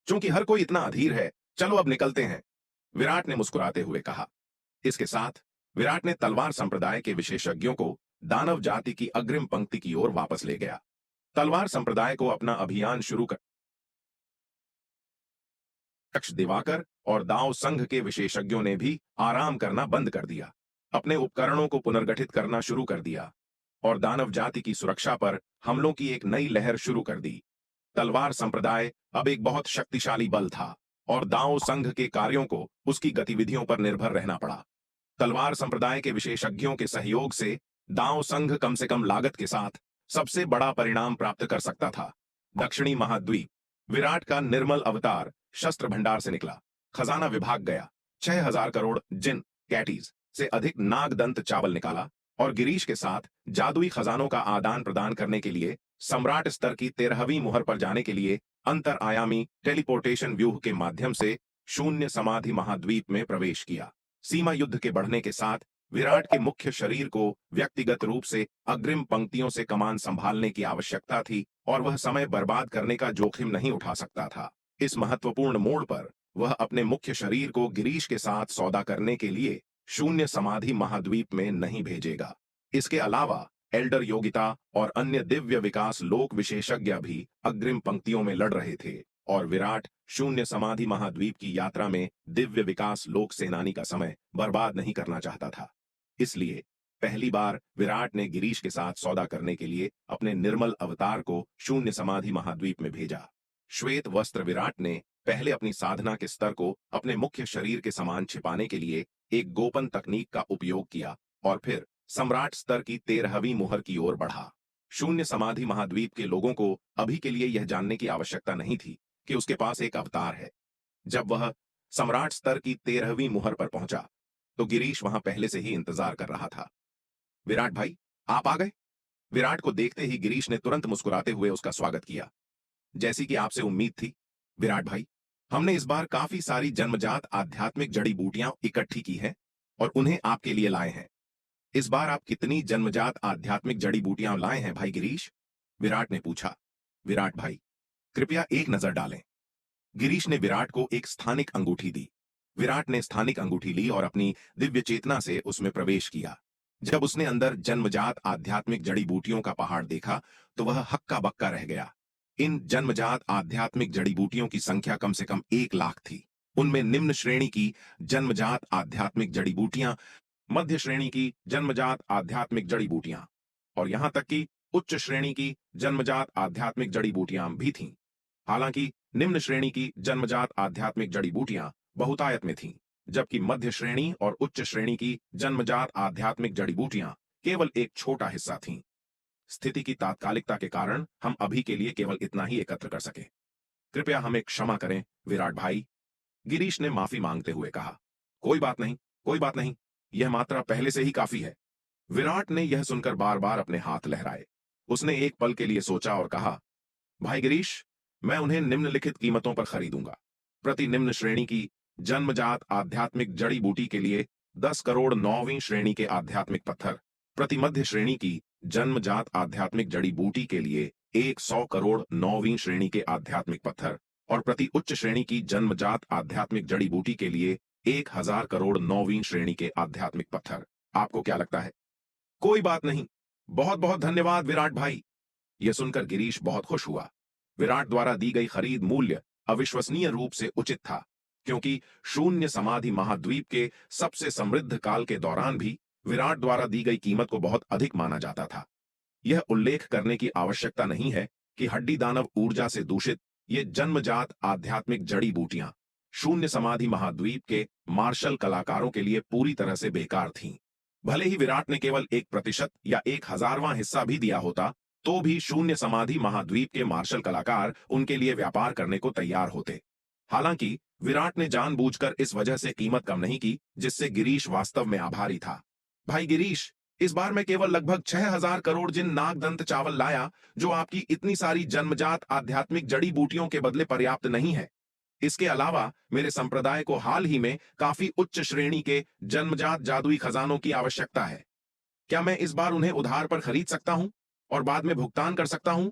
Speaker 1: चूंकि हर कोई इतना अधीर है, चलो अब निकलते हैं, विराट ने मुस्कुराते हुए कहा। इसके साथ विराट ने तलवार संप्रदाय के विशेषज्ञों को दानव जाति की अग्रिम पंक्ति की ओर वापस ले गया। तलवार संप्रदाय को अपना अभियान शुरू कर दक्ष दिवाकर और दाव संघ के विशेषज्ञों ने भी आराम करना बंद कर दिया, अपने उपकरणों को पुनर्गठित करना शुरू कर दिया और दानव जाति की सुरक्षा पर हमलों की एक नई लहर शुरू कर दी। तलवार संप्रदाय अब एक बहुत शक्तिशाली बल था और दाओ संघ के कार्यों को उसकी गतिविधियों पर निर्भर रहना पड़ा। तलवार संप्रदाय के विशेषज्ञों के सहयोग से दाओ संघ कम से कम लागत के साथ सबसे बड़ा परिणाम प्राप्त कर सकता था। दक्षिणी महाद्वीप, विराट का निर्मल अवतार शस्त्र भंडार से निकला, खजाना विभाग गया, 6000 करोड़ जिन कैटीज से अधिक नागदंत चावल निकाला और गिरीश के साथ जादुई खजानों का आदान प्रदान करने के लिए सम्राट स्तर की 13वीं मुहर पर जाने के लिए अंतर आयामी टेलीपोर्टेशन व्यूह के माध्यम से शून्य समाधि महाद्वीप में प्रवेश किया। सीमा युद्ध के बढ़ने के साथ विराट के मुख्य शरीर को व्यक्तिगत रूप से अग्रिम पंक्तियों से कमान संभालने की आवश्यकता थी और वह समय बर्बाद करने का जोखिम नहीं उठा सकता था। इस महत्वपूर्ण मोड़ पर वह अपने मुख्य शरीर को गिरीश के साथ सौदा करने के लिए शून्य समाधि महाद्वीप में नहीं भेजेगा। इसके अलावा एल्डर योगिता और अन्य दिव्य विकास लोक विशेषज्ञ भी अग्रिम पंक्तियों में लड़ रहे थे और विराट शून्य समाधि महाद्वीप की यात्रा में दिव्य विकास लोक सेनानी का समय बर्बाद नहीं करना चाहता था। इसलिए पहली बार विराट ने गिरीश के साथ सौदा करने के लिए अपने निर्मल अवतार को शून्य समाधि महाद्वीप में भेजा। श्वेत वस्त्र विराट ने पहले अपनी साधना के स्तर को अपने मुख्य शरीर के समान छिपाने के लिए एक गोपन तकनीक का उपयोग किया और फिर सम्राट स्तर की 13वीं मुहर की ओर बढ़ा। शून्य समाधि महाद्वीप के लोगों को अभी के लिए यह जानने की आवश्यकता नहीं थी कि उसके पास एक अवतार है। जब वह सम्राट स्तर की 13वीं मुहर पर पहुंचा तो गिरीश वहां पहले से ही इंतजार कर रहा था। विराट भाई, आप आ गए। विराट को देखते ही गिरीश ने तुरंत मुस्कुराते हुए उसका स्वागत किया। जैसी कि आपसे उम्मीद थी विराट भाई, हमने इस बार काफी सारी जन्मजात आध्यात्मिक जड़ी बूटियां इकट्ठी की हैं और उन्हें आपके लिए लाए हैं। इस बार आप कितनी जन्मजात आध्यात्मिक जड़ी बूटियां लाए हैं भाई गिरीश? विराट ने पूछा। विराट भाई, कृपया एक नजर डालें। गिरीश ने विराट को एक स्थानिक अंगूठी दी। विराट ने स्थानिक अंगूठी ली और अपनी दिव्य चेतना से उसमें प्रवेश किया। जब उसने अंदर जन्मजात आध्यात्मिक जड़ी बूटियों का पहाड़ देखा तो वह हक्का बक्का रह गया। इन जन्मजात आध्यात्मिक जड़ी बूटियों की संख्या कम से कम 1 लाख थी। उनमें निम्न श्रेणी की जन्मजात आध्यात्मिक जड़ी बूटियां, मध्य श्रेणी की जन्मजात आध्यात्मिक जड़ी बूटियां और यहां तक कि उच्च श्रेणी की जन्मजात आध्यात्मिक जड़ी बूटियां भी थीं। हालांकि निम्न श्रेणी की जन्मजात आध्यात्मिक जड़ी बूटियां बहुतायत में थीं, जबकि मध्य श्रेणी और उच्च श्रेणी की जन्मजात आध्यात्मिक जड़ी बूटियां केवल एक छोटा हिस्सा थीं। स्थिति की तात्कालिकता के कारण हम अभी के लिए केवल इतना ही एकत्र कर सके। कृपया हमें क्षमा करें विराट भाई, गिरीश ने माफी मांगते हुए कहा। कोई बात नहीं, कोई बात नहीं, यह मात्रा पहले से ही काफी है। विराट ने यह सुनकर बार बार अपने हाथ लहराए। उसने एक पल के लिए सोचा और कहा, भाई गिरीश, मैं उन्हें निम्नलिखित कीमतों पर खरीदूंगा। प्रति निम्न श्रेणी की जन्मजात आध्यात्मिक जड़ी बूटी के लिए 10 करोड़ 9वीं श्रेणी के आध्यात्मिक पत्थर, प्रति मध्य श्रेणी की जन्मजात आध्यात्मिक जड़ी बूटी के लिए 100 करोड़ 9वीं श्रेणी के आध्यात्मिक पत्थर और प्रति उच्च श्रेणी की जन्मजात आध्यात्मिक जड़ी बूटी के लिए 1000 करोड़ 9वीं श्रेणी के आध्यात्मिक पत्थर। आपको क्या लगता है? कोई बात नहीं, बहुत बहुत धन्यवाद विराट भाई। यह सुनकर गिरीश बहुत खुश हुआ। विराट द्वारा दी गई खरीद मूल्य अविश्वसनीय रूप से उचित था, क्योंकि शून्य समाधि महाद्वीप के सबसे समृद्ध काल के दौरान भी विराट द्वारा दी गई कीमत को बहुत अधिक माना जाता था। यह उल्लेख करने की आवश्यकता नहीं है कि हड्डी दानव ऊर्जा से दूषित ये जन्मजात आध्यात्मिक जड़ी बूटियां शून्य समाधि महाद्वीप के मार्शल कलाकारों के लिए पूरी तरह से बेकार थीं। भले ही विराट ने केवल 1% या 1,000वां हिस्सा भी दिया होता, तो भी शून्य समाधि महाद्वीप के मार्शल कलाकार उनके लिए व्यापार करने को तैयार होते। हालांकि विराट ने जानबूझकर इस वजह से कीमत कम नहीं की, जिससे गिरीश वास्तव में आभारी था। भाई गिरीश, इस बार मैं केवल लगभग 6,000 करोड़ जिन नागदंत चावल लाया, जो आपकी इतनी सारी जन्मजात आध्यात्मिक जड़ी बूटियों के बदले पर्याप्त नहीं है। इसके अलावा मेरे संप्रदाय को हाल ही में काफी उच्च श्रेणी के जन्मजात जादुई खजानों की आवश्यकता है। क्या मैं इस बार उन्हें उधार पर खरीद सकता हूं और बाद में भुगतान कर सकता हूं?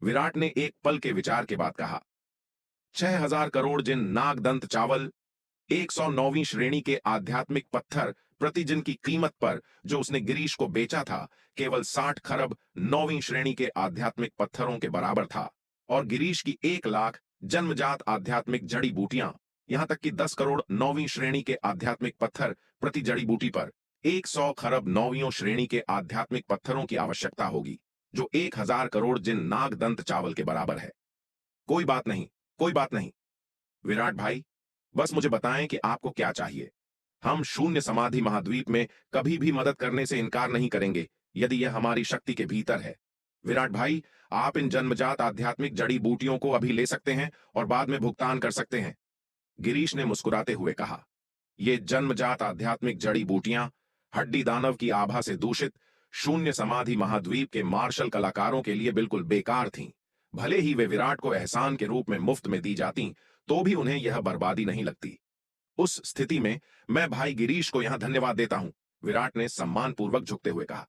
Speaker 1: विराट ने एक पल के विचार के बाद कहा। 6,000 करोड़ जिन नागदंत चावल, 109वीं श्रेणी के आध्यात्मिक पत्थर प्रति जिन की कीमत पर जो उसने गिरीश को बेचा था, केवल 60 खरब 9वीं श्रेणी के आध्यात्मिक पत्थरों के बराबर था। और गिरीश की 1 लाख जन्मजात आध्यात्मिक जड़ी बूटियां, यहां तक कि 10 करोड़ 9वीं श्रेणी के आध्यात्मिक पत्थर प्रति जड़ी बूटी पर 100 खरब 9वीं श्रेणी के आध्यात्मिक पत्थरों की आवश्यकता होगी, जो 1,000 करोड़ जिन नागदंत चावल के बराबर है। कोई बात नहीं, कोई बात नहीं विराट भाई, बस मुझे बताएं कि आपको क्या चाहिए। हम शून्य समाधि महाद्वीप में कभी भी मदद करने से इनकार नहीं करेंगे, यदि यह हमारी शक्ति के भीतर है। विराट भाई, आप इन जन्मजात आध्यात्मिक जड़ी बूटियों को अभी ले सकते हैं और बाद में भुगतान कर सकते हैं। गिरीश ने मुस्कुराते हुए कहा। ये जन्मजात आध्यात्मिक जड़ी बूटियां हड्डी दानव की आभा से दूषित शून्य समाधि महाद्वीप के मार्शल कलाकारों के लिए बिल्कुल बेकार थीं। भले ही वे विराट को एहसान के रूप में मुफ्त में दी जाती, तो भी उन्हें यह बर्बादी नहीं लगती। उस स्थिति में मैं भाई गिरीश को यहां धन्यवाद देता हूं, विराट ने सम्मानपूर्वक झुकते हुए कहा।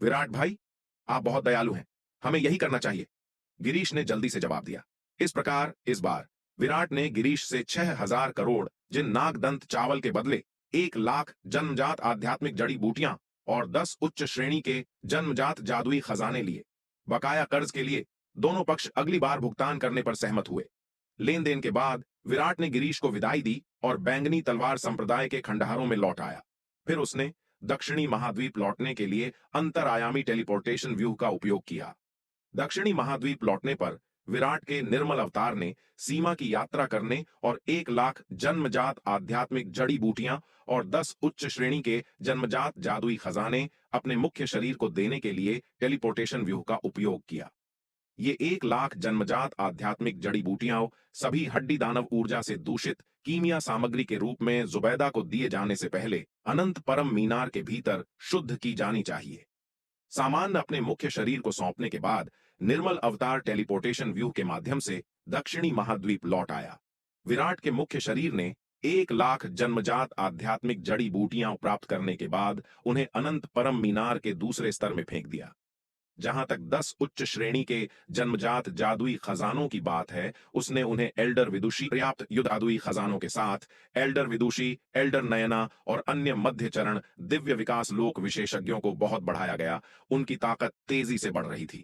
Speaker 1: विराट भाई, आप बहुत दयालु हैं, हमें यही करना चाहिए, गिरीश ने जल्दी से जवाब दिया। इस प्रकार इस बार विराट ने गिरीश से 6,000 करोड़ जिन नागदंत चावल के बदले 1 लाख जन्मजात आध्यात्मिक जड़ी बूटियां और 10 उच्च श्रेणी के जन्मजात जादुई खजाने लिए। बकाया कर्ज के लिए दोनों पक्ष अगली बार भुगतान करने पर सहमत हुए। लेन देन के बाद विराट ने गिरीश को विदाई दी और बैंगनी तलवार संप्रदाय के खंडहरों में लौट आया। फिर उसने दक्षिणी महाद्वीप लौटने के लिए अंतरआयामी टेलीपोर्टेशन व्यूह का उपयोग किया। दक्षिणी महाद्वीप लौटने पर विराट के निर्मल अवतार ने सीमा की यात्रा करने और 1 लाख जन्मजात आध्यात्मिक जड़ी बूटियां और 10 उच्च श्रेणी के जन्मजात जादुई खजाने अपने मुख्य शरीर को देने के लिए टेलीपोर्टेशन व्यूह का उपयोग किया। ये 1 लाख जन्मजात आध्यात्मिक जड़ी बूटियां सभी हड्डी दानव ऊर्जा से दूषित कीमिया सामग्री के रूप में जुबैदा को दिए जाने से पहले अनंत परम मीनार के भीतर शुद्ध की जानी चाहिए। सामान्य अपने मुख्य शरीर को सौंपने के बाद निर्मल अवतार टेलीपोर्टेशन व्यू के माध्यम से दक्षिणी महाद्वीप लौट आया। विराट के मुख्य शरीर ने 1 लाख जन्मजात आध्यात्मिक जड़ी बूटियां प्राप्त करने के बाद उन्हें अनंत परम मीनार के दूसरे स्तर में फेंक दिया। जहां तक 10 उच्च श्रेणी के जन्मजात जादुई खजानों की बात है, उसने उन्हें एल्डर विदुषी पर्याप्त युद्ध जादुई खजानों के साथ एल्डर विदुषी, एल्डर नयना और अन्य मध्य चरण दिव्य विकास लोक विशेषज्ञों को बहुत बढ़ाया गया। उनकी ताकत तेजी से बढ़ रही थी।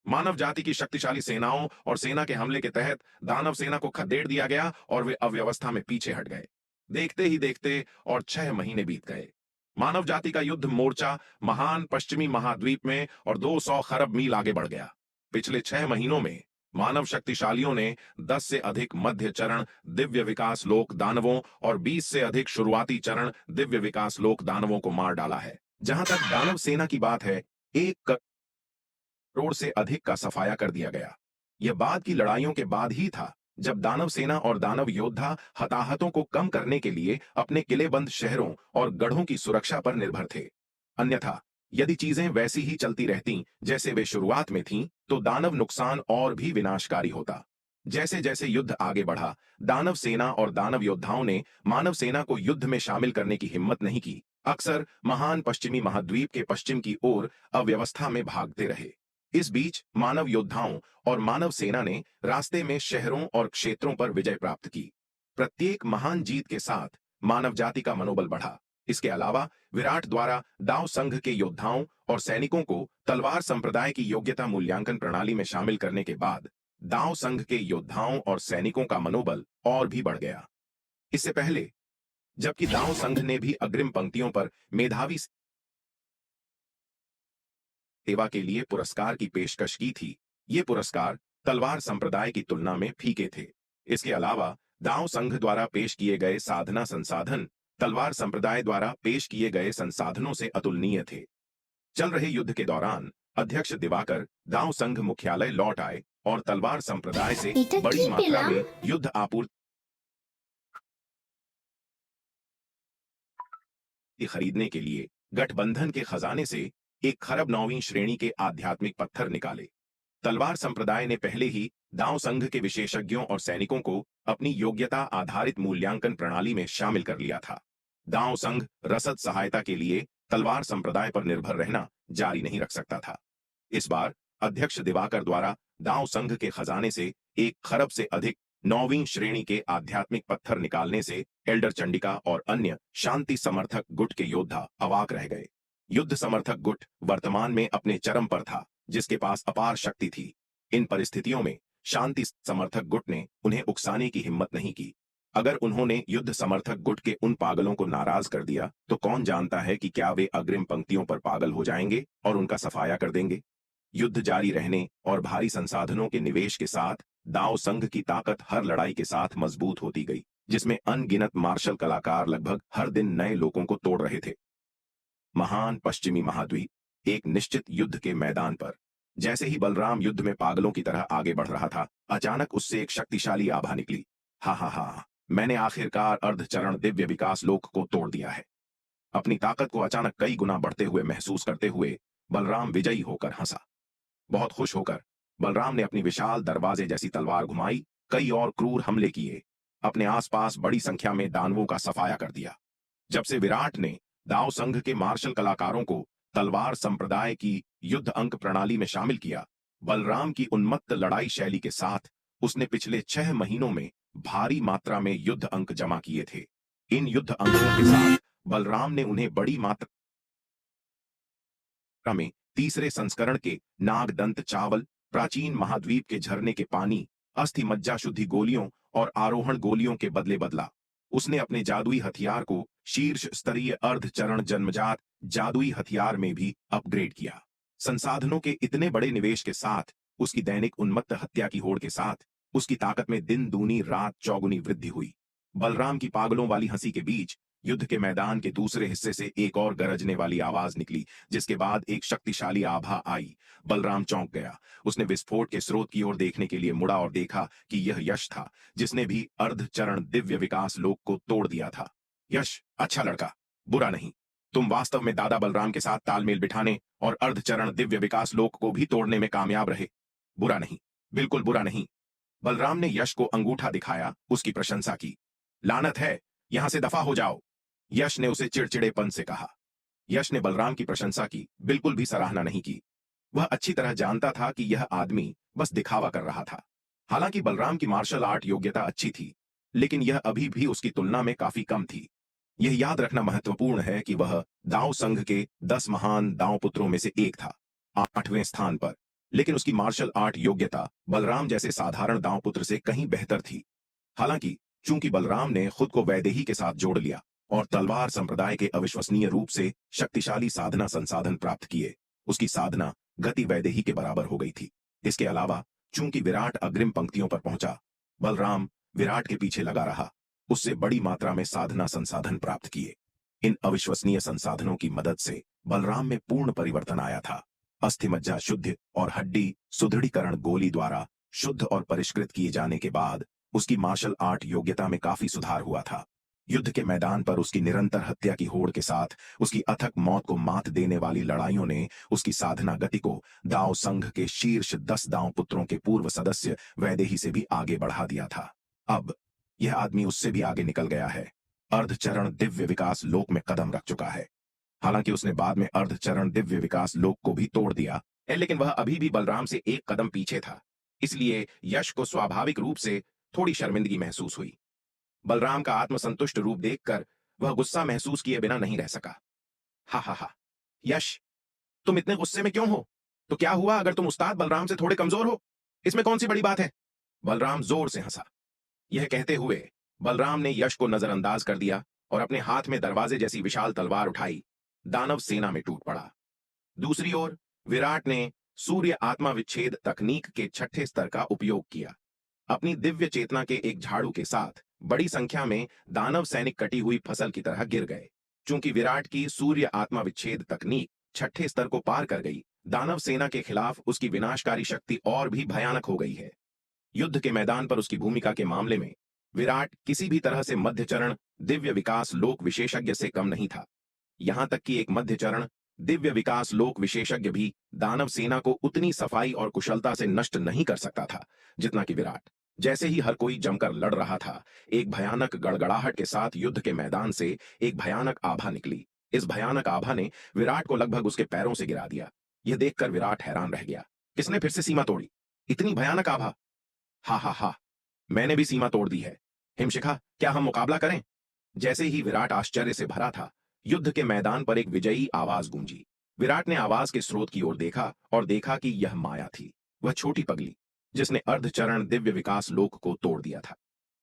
Speaker 1: मानव जाति की शक्तिशाली सेनाओं और सेना के हमले के तहत दानव सेना को खदेड़ दिया गया और वे अव्यवस्था में पीछे हट गए। देखते ही देखते और 6 महीने बीत गए। मानव जाति का युद्ध मोर्चा महान पश्चिमी महाद्वीप में और 200 खरब मील आगे बढ़ गया। पिछले 6 महीनों में मानव शक्तिशालियों ने 10 से अधिक मध्य चरण दिव्य विकास लोक दानवों और 20 से अधिक शुरुआती चरण दिव्य विकास लोक दानवों को मार डाला है। जहां तक दानव सेना की बात है, 1 करोड़ से अधिक का सफाया कर दिया गया। यह बाद की लड़ाइयों के बाद ही था, जब दानव सेना और दानव योद्धा हताहतों को कम करने के लिए अपने किलेबंद शहरों और गढ़ों की सुरक्षा पर निर्भर थे। अन्यथा यदि चीजें वैसी ही चलती रहतीं जैसे वे शुरुआत में थीं, तो दानव नुकसान और भी विनाशकारी होता। जैसे जैसे युद्ध आगे बढ़ा, दानव सेना और दानव योद्धाओं ने मानव सेना को युद्ध में शामिल करने की हिम्मत नहीं की। अक्सर महान पश्चिमी महाद्वीप के पश्चिम की ओर अव्यवस्था में भागते रहे। इस बीच मानव योद्धाओं और मानव सेना ने रास्ते में शहरों और क्षेत्रों पर विजय प्राप्त की। प्रत्येक महान जीत के साथ मानव जाति का मनोबल बढ़ा। इसके अलावा विराट द्वारा दाव संघ के योद्धाओं और सैनिकों को तलवार संप्रदाय की योग्यता मूल्यांकन प्रणाली में शामिल करने के बाद दाव संघ के योद्धाओं और सैनिकों का मनोबल और भी बढ़ गया। इससे पहले जबकि दाव संघ ने भी अग्रिम पंक्तियों पर मेधावी सेवा के लिए पुरस्कार की पेशकश की थी, ये पुरस्कार तलवार संप्रदाय की तुलना में फीके थे। इसके अलावा दांव संघ द्वारा पेश किए गए साधना संसाधन तलवार संप्रदाय द्वारा पेश किए गए संसाधनों से अतुलनीय थे। चल रहे युद्ध के दौरान अध्यक्ष दिवाकर दांव संघ मुख्यालय लौट आए और तलवार संप्रदाय से
Speaker 2: এটা কি
Speaker 1: बड़ी मात्रा
Speaker 2: পেলাম?
Speaker 1: में युद्ध आपूर्ति खरीदने के लिए गठबंधन के खजाने से 1 खरब 9वीं श्रेणी के आध्यात्मिक पत्थर निकाले। तलवार संप्रदाय ने पहले ही दांव संघ के विशेषज्ञों और सैनिकों को अपनी योग्यता आधारित मूल्यांकन प्रणाली में शामिल कर लिया था। दांव संघ रसद सहायता के लिए तलवार संप्रदाय पर निर्भर रहना जारी नहीं रख सकता था। इस बार अध्यक्ष दिवाकर द्वारा दांव संघ के खजाने से 1 खरब से अधिक 9वीं श्रेणी के आध्यात्मिक पत्थर निकालने से एल्डर चंडिका और अन्य शांति समर्थक गुट के योद्धा अवाक रह गए। युद्ध समर्थक गुट वर्तमान में अपने चरम पर था, जिसके पास अपार शक्ति थी। इन परिस्थितियों में शांति समर्थक गुट ने उन्हें उकसाने की हिम्मत नहीं की। अगर उन्होंने युद्ध समर्थक गुट के उन पागलों को नाराज कर दिया तो कौन जानता है कि क्या वे अग्रिम पंक्तियों पर पागल हो जाएंगे और उनका सफाया कर देंगे। युद्ध जारी रहने और भारी संसाधनों के निवेश के साथ दांव संघ की ताकत हर लड़ाई के साथ मजबूत होती गई, जिसमें अनगिनत मार्शल कलाकार लगभग हर दिन नए लोगों को तोड़ रहे थे। महान पश्चिमी महाद्वीप एक निश्चित युद्ध के मैदान पर जैसे ही बलराम युद्ध में पागलों की तरह आगे बढ़ रहा था, अचानक उससे एक शक्तिशाली आभा निकली। हा हा हा, मैंने आखिरकार अर्धचरण दिव्य विकास लोक को तोड़ दिया है। अपनी ताकत को अचानक कई गुना बढ़ते हुए महसूस करते हुए बलराम विजयी होकर हंसा। बहुत खुश होकर बलराम ने अपनी विशाल दरवाजे जैसी तलवार घुमाई, कई और क्रूर हमले किए, अपने आसपास बड़ी संख्या में दानवों का सफाया कर दिया। जब से विराट ने दाव संघ के मार्शल कलाकारों को तलवार संप्रदाय की युद्ध अंक प्रणाली में शामिल किया, बलराम की उन्मत्त लड़ाई शैली के साथ उसने पिछले 6 महीनों में भारी मात्रा में युद्ध अंक जमा किए थे। इन युद्ध अंकों के साथ बलराम ने उन्हें बड़ी मात्रा में तीसरे संस्करण के नागदंत चावल, प्राचीन महाद्वीप के झरने के पानी, अस्थि मज्जा शुद्धि गोलियों और आरोहण गोलियों के बदले बदला। उसने अपने जादुई हथियार को शीर्ष स्तरीय अर्धचरण जन्मजात जादुई हथियार में भी अपग्रेड किया। संसाधनों के इतने बड़े निवेश के साथ उसकी दैनिक उन्मत्त हत्या की होड़ के साथ उसकी ताकत में दिन दूनी रात चौगुनी वृद्धि हुई। बलराम की पागलों वाली हंसी के बीच युद्ध के मैदान के दूसरे हिस्से से एक और गरजने वाली आवाज निकली, जिसके बाद एक शक्तिशाली आभा आई। बलराम चौंक गया। उसने विस्फोट के स्रोत की ओर देखने के लिए मुड़ा और देखा कि यह यश था, जिसने भी अर्धचरण दिव्य विकास लोक को तोड़ दिया था। यश, अच्छा लड़का, बुरा नहीं। तुम वास्तव में दादा बलराम के साथ तालमेल बिठाने और अर्धचरण दिव्य विकास लोक को भी तोड़ने में कामयाब रहे। बुरा नहीं, बिल्कुल बुरा नहीं। बलराम ने यश को अंगूठा दिखाया, उसकी प्रशंसा की। लानत है, यहां से दफा हो जाओ, यश ने उसे चिड़चिड़ेपन से कहा। यश ने बलराम की प्रशंसा की, बिल्कुल भी सराहना नहीं की। वह अच्छी तरह जानता था कि यह आदमी बस दिखावा कर रहा था। हालांकि बलराम की मार्शल आर्ट योग्यता अच्छी थी, लेकिन यह अभी भी उसकी तुलना में काफी कम थी। यह याद रखना महत्वपूर्ण है कि वह दांव संघ के 10 महान दांव पुत्रों में से एक था, 8वें स्थान पर, लेकिन उसकी मार्शल आर्ट योग्यता बलराम जैसे साधारण दांव पुत्र से कहीं बेहतर थी। हालांकि चूंकि बलराम ने खुद को वैदेही के साथ जोड़ लिया और तलवार संप्रदाय के अविश्वसनीय रूप से शक्तिशाली साधना संसाधन प्राप्त किए, उसकी साधना गति वैदेही के बराबर हो गई थी। इसके अलावा चूंकि विराट अग्रिम पंक्तियों पर पहुंचा, बलराम विराट के पीछे लगा रहा, उससे बड़ी मात्रा में साधना संसाधन प्राप्त किए। इन अविश्वसनीय संसाधनों की मदद से बलराम में पूर्ण परिवर्तन आया था। अस्थि मज्जा शुद्ध और हड्डी सुदृढ़ीकरण गोली द्वारा शुद्ध और परिष्कृत किए जाने के बाद उसकी मार्शल आर्ट योग्यता में काफी सुधार हुआ था। युद्ध के मैदान पर उसकी निरंतर हत्या की होड़ के साथ उसकी अथक मौत को मात देने वाली लड़ाइयों ने उसकी साधना गति को दाव संघ के शीर्ष 10 दांव पुत्रों के पूर्व सदस्य वैदेही से भी आगे बढ़ा दिया था। अब यह आदमी उससे भी आगे निकल गया है, अर्धचरण दिव्य विकास लोक में कदम रख चुका है। हालांकि उसने बाद में अर्धचरण दिव्य विकास लोक को भी तोड़ दिया, लेकिन वह अभी भी बलराम से एक कदम पीछे था। इसलिए यश को स्वाभाविक रूप से थोड़ी शर्मिंदगी महसूस हुई। बलराम का आत्मसंतुष्ट रूप देखकर वह गुस्सा महसूस किए बिना नहीं रह सका। हा हा हा, यश, तुम इतने गुस्से में क्यों हो? तो क्या हुआ अगर तुम उस्ताद बलराम से थोड़े कमजोर हो? इसमें कौन सी बड़ी बात है? बलराम जोर से हंसा। यह कहते हुए बलराम ने यश को नजरअंदाज कर दिया और अपने हाथ में दरवाजे जैसी विशाल तलवार उठाई। दानव सेना में टूट पड़ा। दूसरी ओर विराट ने सूर्य आत्मा विच्छेद तकनीक के 6ठे स्तर का उपयोग किया। अपनी दिव्य चेतना के एक झाड़ू के साथ बड़ी संख्या में दानव सैनिक कटी हुई फसल की तरह गिर गए। चूंकि विराट की सूर्य आत्मा विच्छेद तकनीक छठे स्तर को पार कर गई, दानव सेना के खिलाफ उसकी विनाशकारी शक्ति और भी भयानक हो गई है। युद्ध के मैदान पर उसकी भूमिका के मामले में विराट किसी भी तरह से मध्यचरण दिव्य विकास लोक विशेषज्ञ से कम नहीं था। यहां तक कि एक मध्यचरण दिव्य विकास लोक विशेषज्ञ भी दानव सेना को उतनी सफाई और कुशलता से नष्ट नहीं कर सकता था जितना कि विराट। जैसे ही हर कोई जमकर लड़ रहा था, एक भयानक गड़गड़ाहट के साथ युद्ध के मैदान से एक भयानक आभा निकली। इस भयानक आभा ने विराट को लगभग उसके पैरों से गिरा दिया। यह देखकर विराट हैरान रह गया। किसने फिर से सीमा तोड़ी? इतनी भयानक आभा? हा हा हा, मैंने भी सीमा तोड़ दी है। हिमशिखा, क्या हम मुकाबला करें? जैसे ही विराट आश्चर्य से भरा था, युद्ध के मैदान पर एक विजयी आवाज गूंजी। विराट ने आवाज के स्रोत की ओर देखा और देखा कि यह माया थी, वह छोटी पगली जिसने अर्धचरण दिव्य विकास लोक को तोड़ दिया था।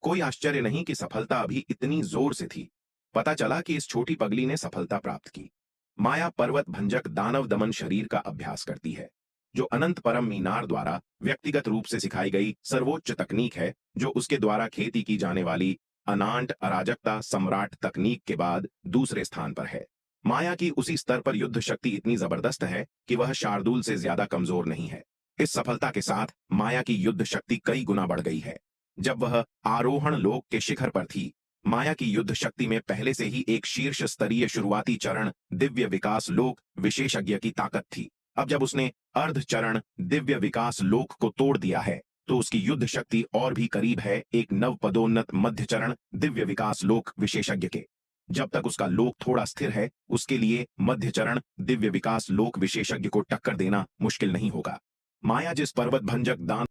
Speaker 1: कोई आश्चर्य नहीं कि सफलता अभी इतनी जोर से थी। पता चला कि इस छोटी पगली ने सफलता प्राप्त की। माया पर्वत भंजक दानव दमन शरीर का अभ्यास करती है, जो अनंत परम मीनार द्वारा व्यक्तिगत रूप से सिखाई गई सर्वोच्च तकनीक है, जो उसके द्वारा खेती की जाने वाली अनांट अराजकता सम्राट तकनीक के बाद दूसरे स्थान पर है। माया की उसी स्तर पर युद्ध शक्ति इतनी जबरदस्त है कि वह शार्दुल से ज्यादा कमजोर नहीं है। इस सफलता के साथ माया की युद्ध शक्ति कई गुना बढ़ गई है। जब वह आरोहण लोक के शिखर पर थी, माया की युद्ध शक्ति में पहले से ही एक शीर्ष स्तरीय शुरुआती चरण दिव्य विकास लोक विशेषज्ञ की ताकत थी। अब जब उसने अर्ध चरण दिव्य विकास लोक को तोड़ दिया है, तो उसकी युद्ध शक्ति और भी करीब है एक नव पदोन्नत मध्य चरण दिव्य विकास लोक विशेषज्ञ के। जब तक उसका लोक थोड़ा स्थिर है, उसके लिए मध्य चरण दिव्य विकास लोक विशेषज्ञ को टक्कर देना मुश्किल नहीं होगा। माया जिस पर्वत भंजक दान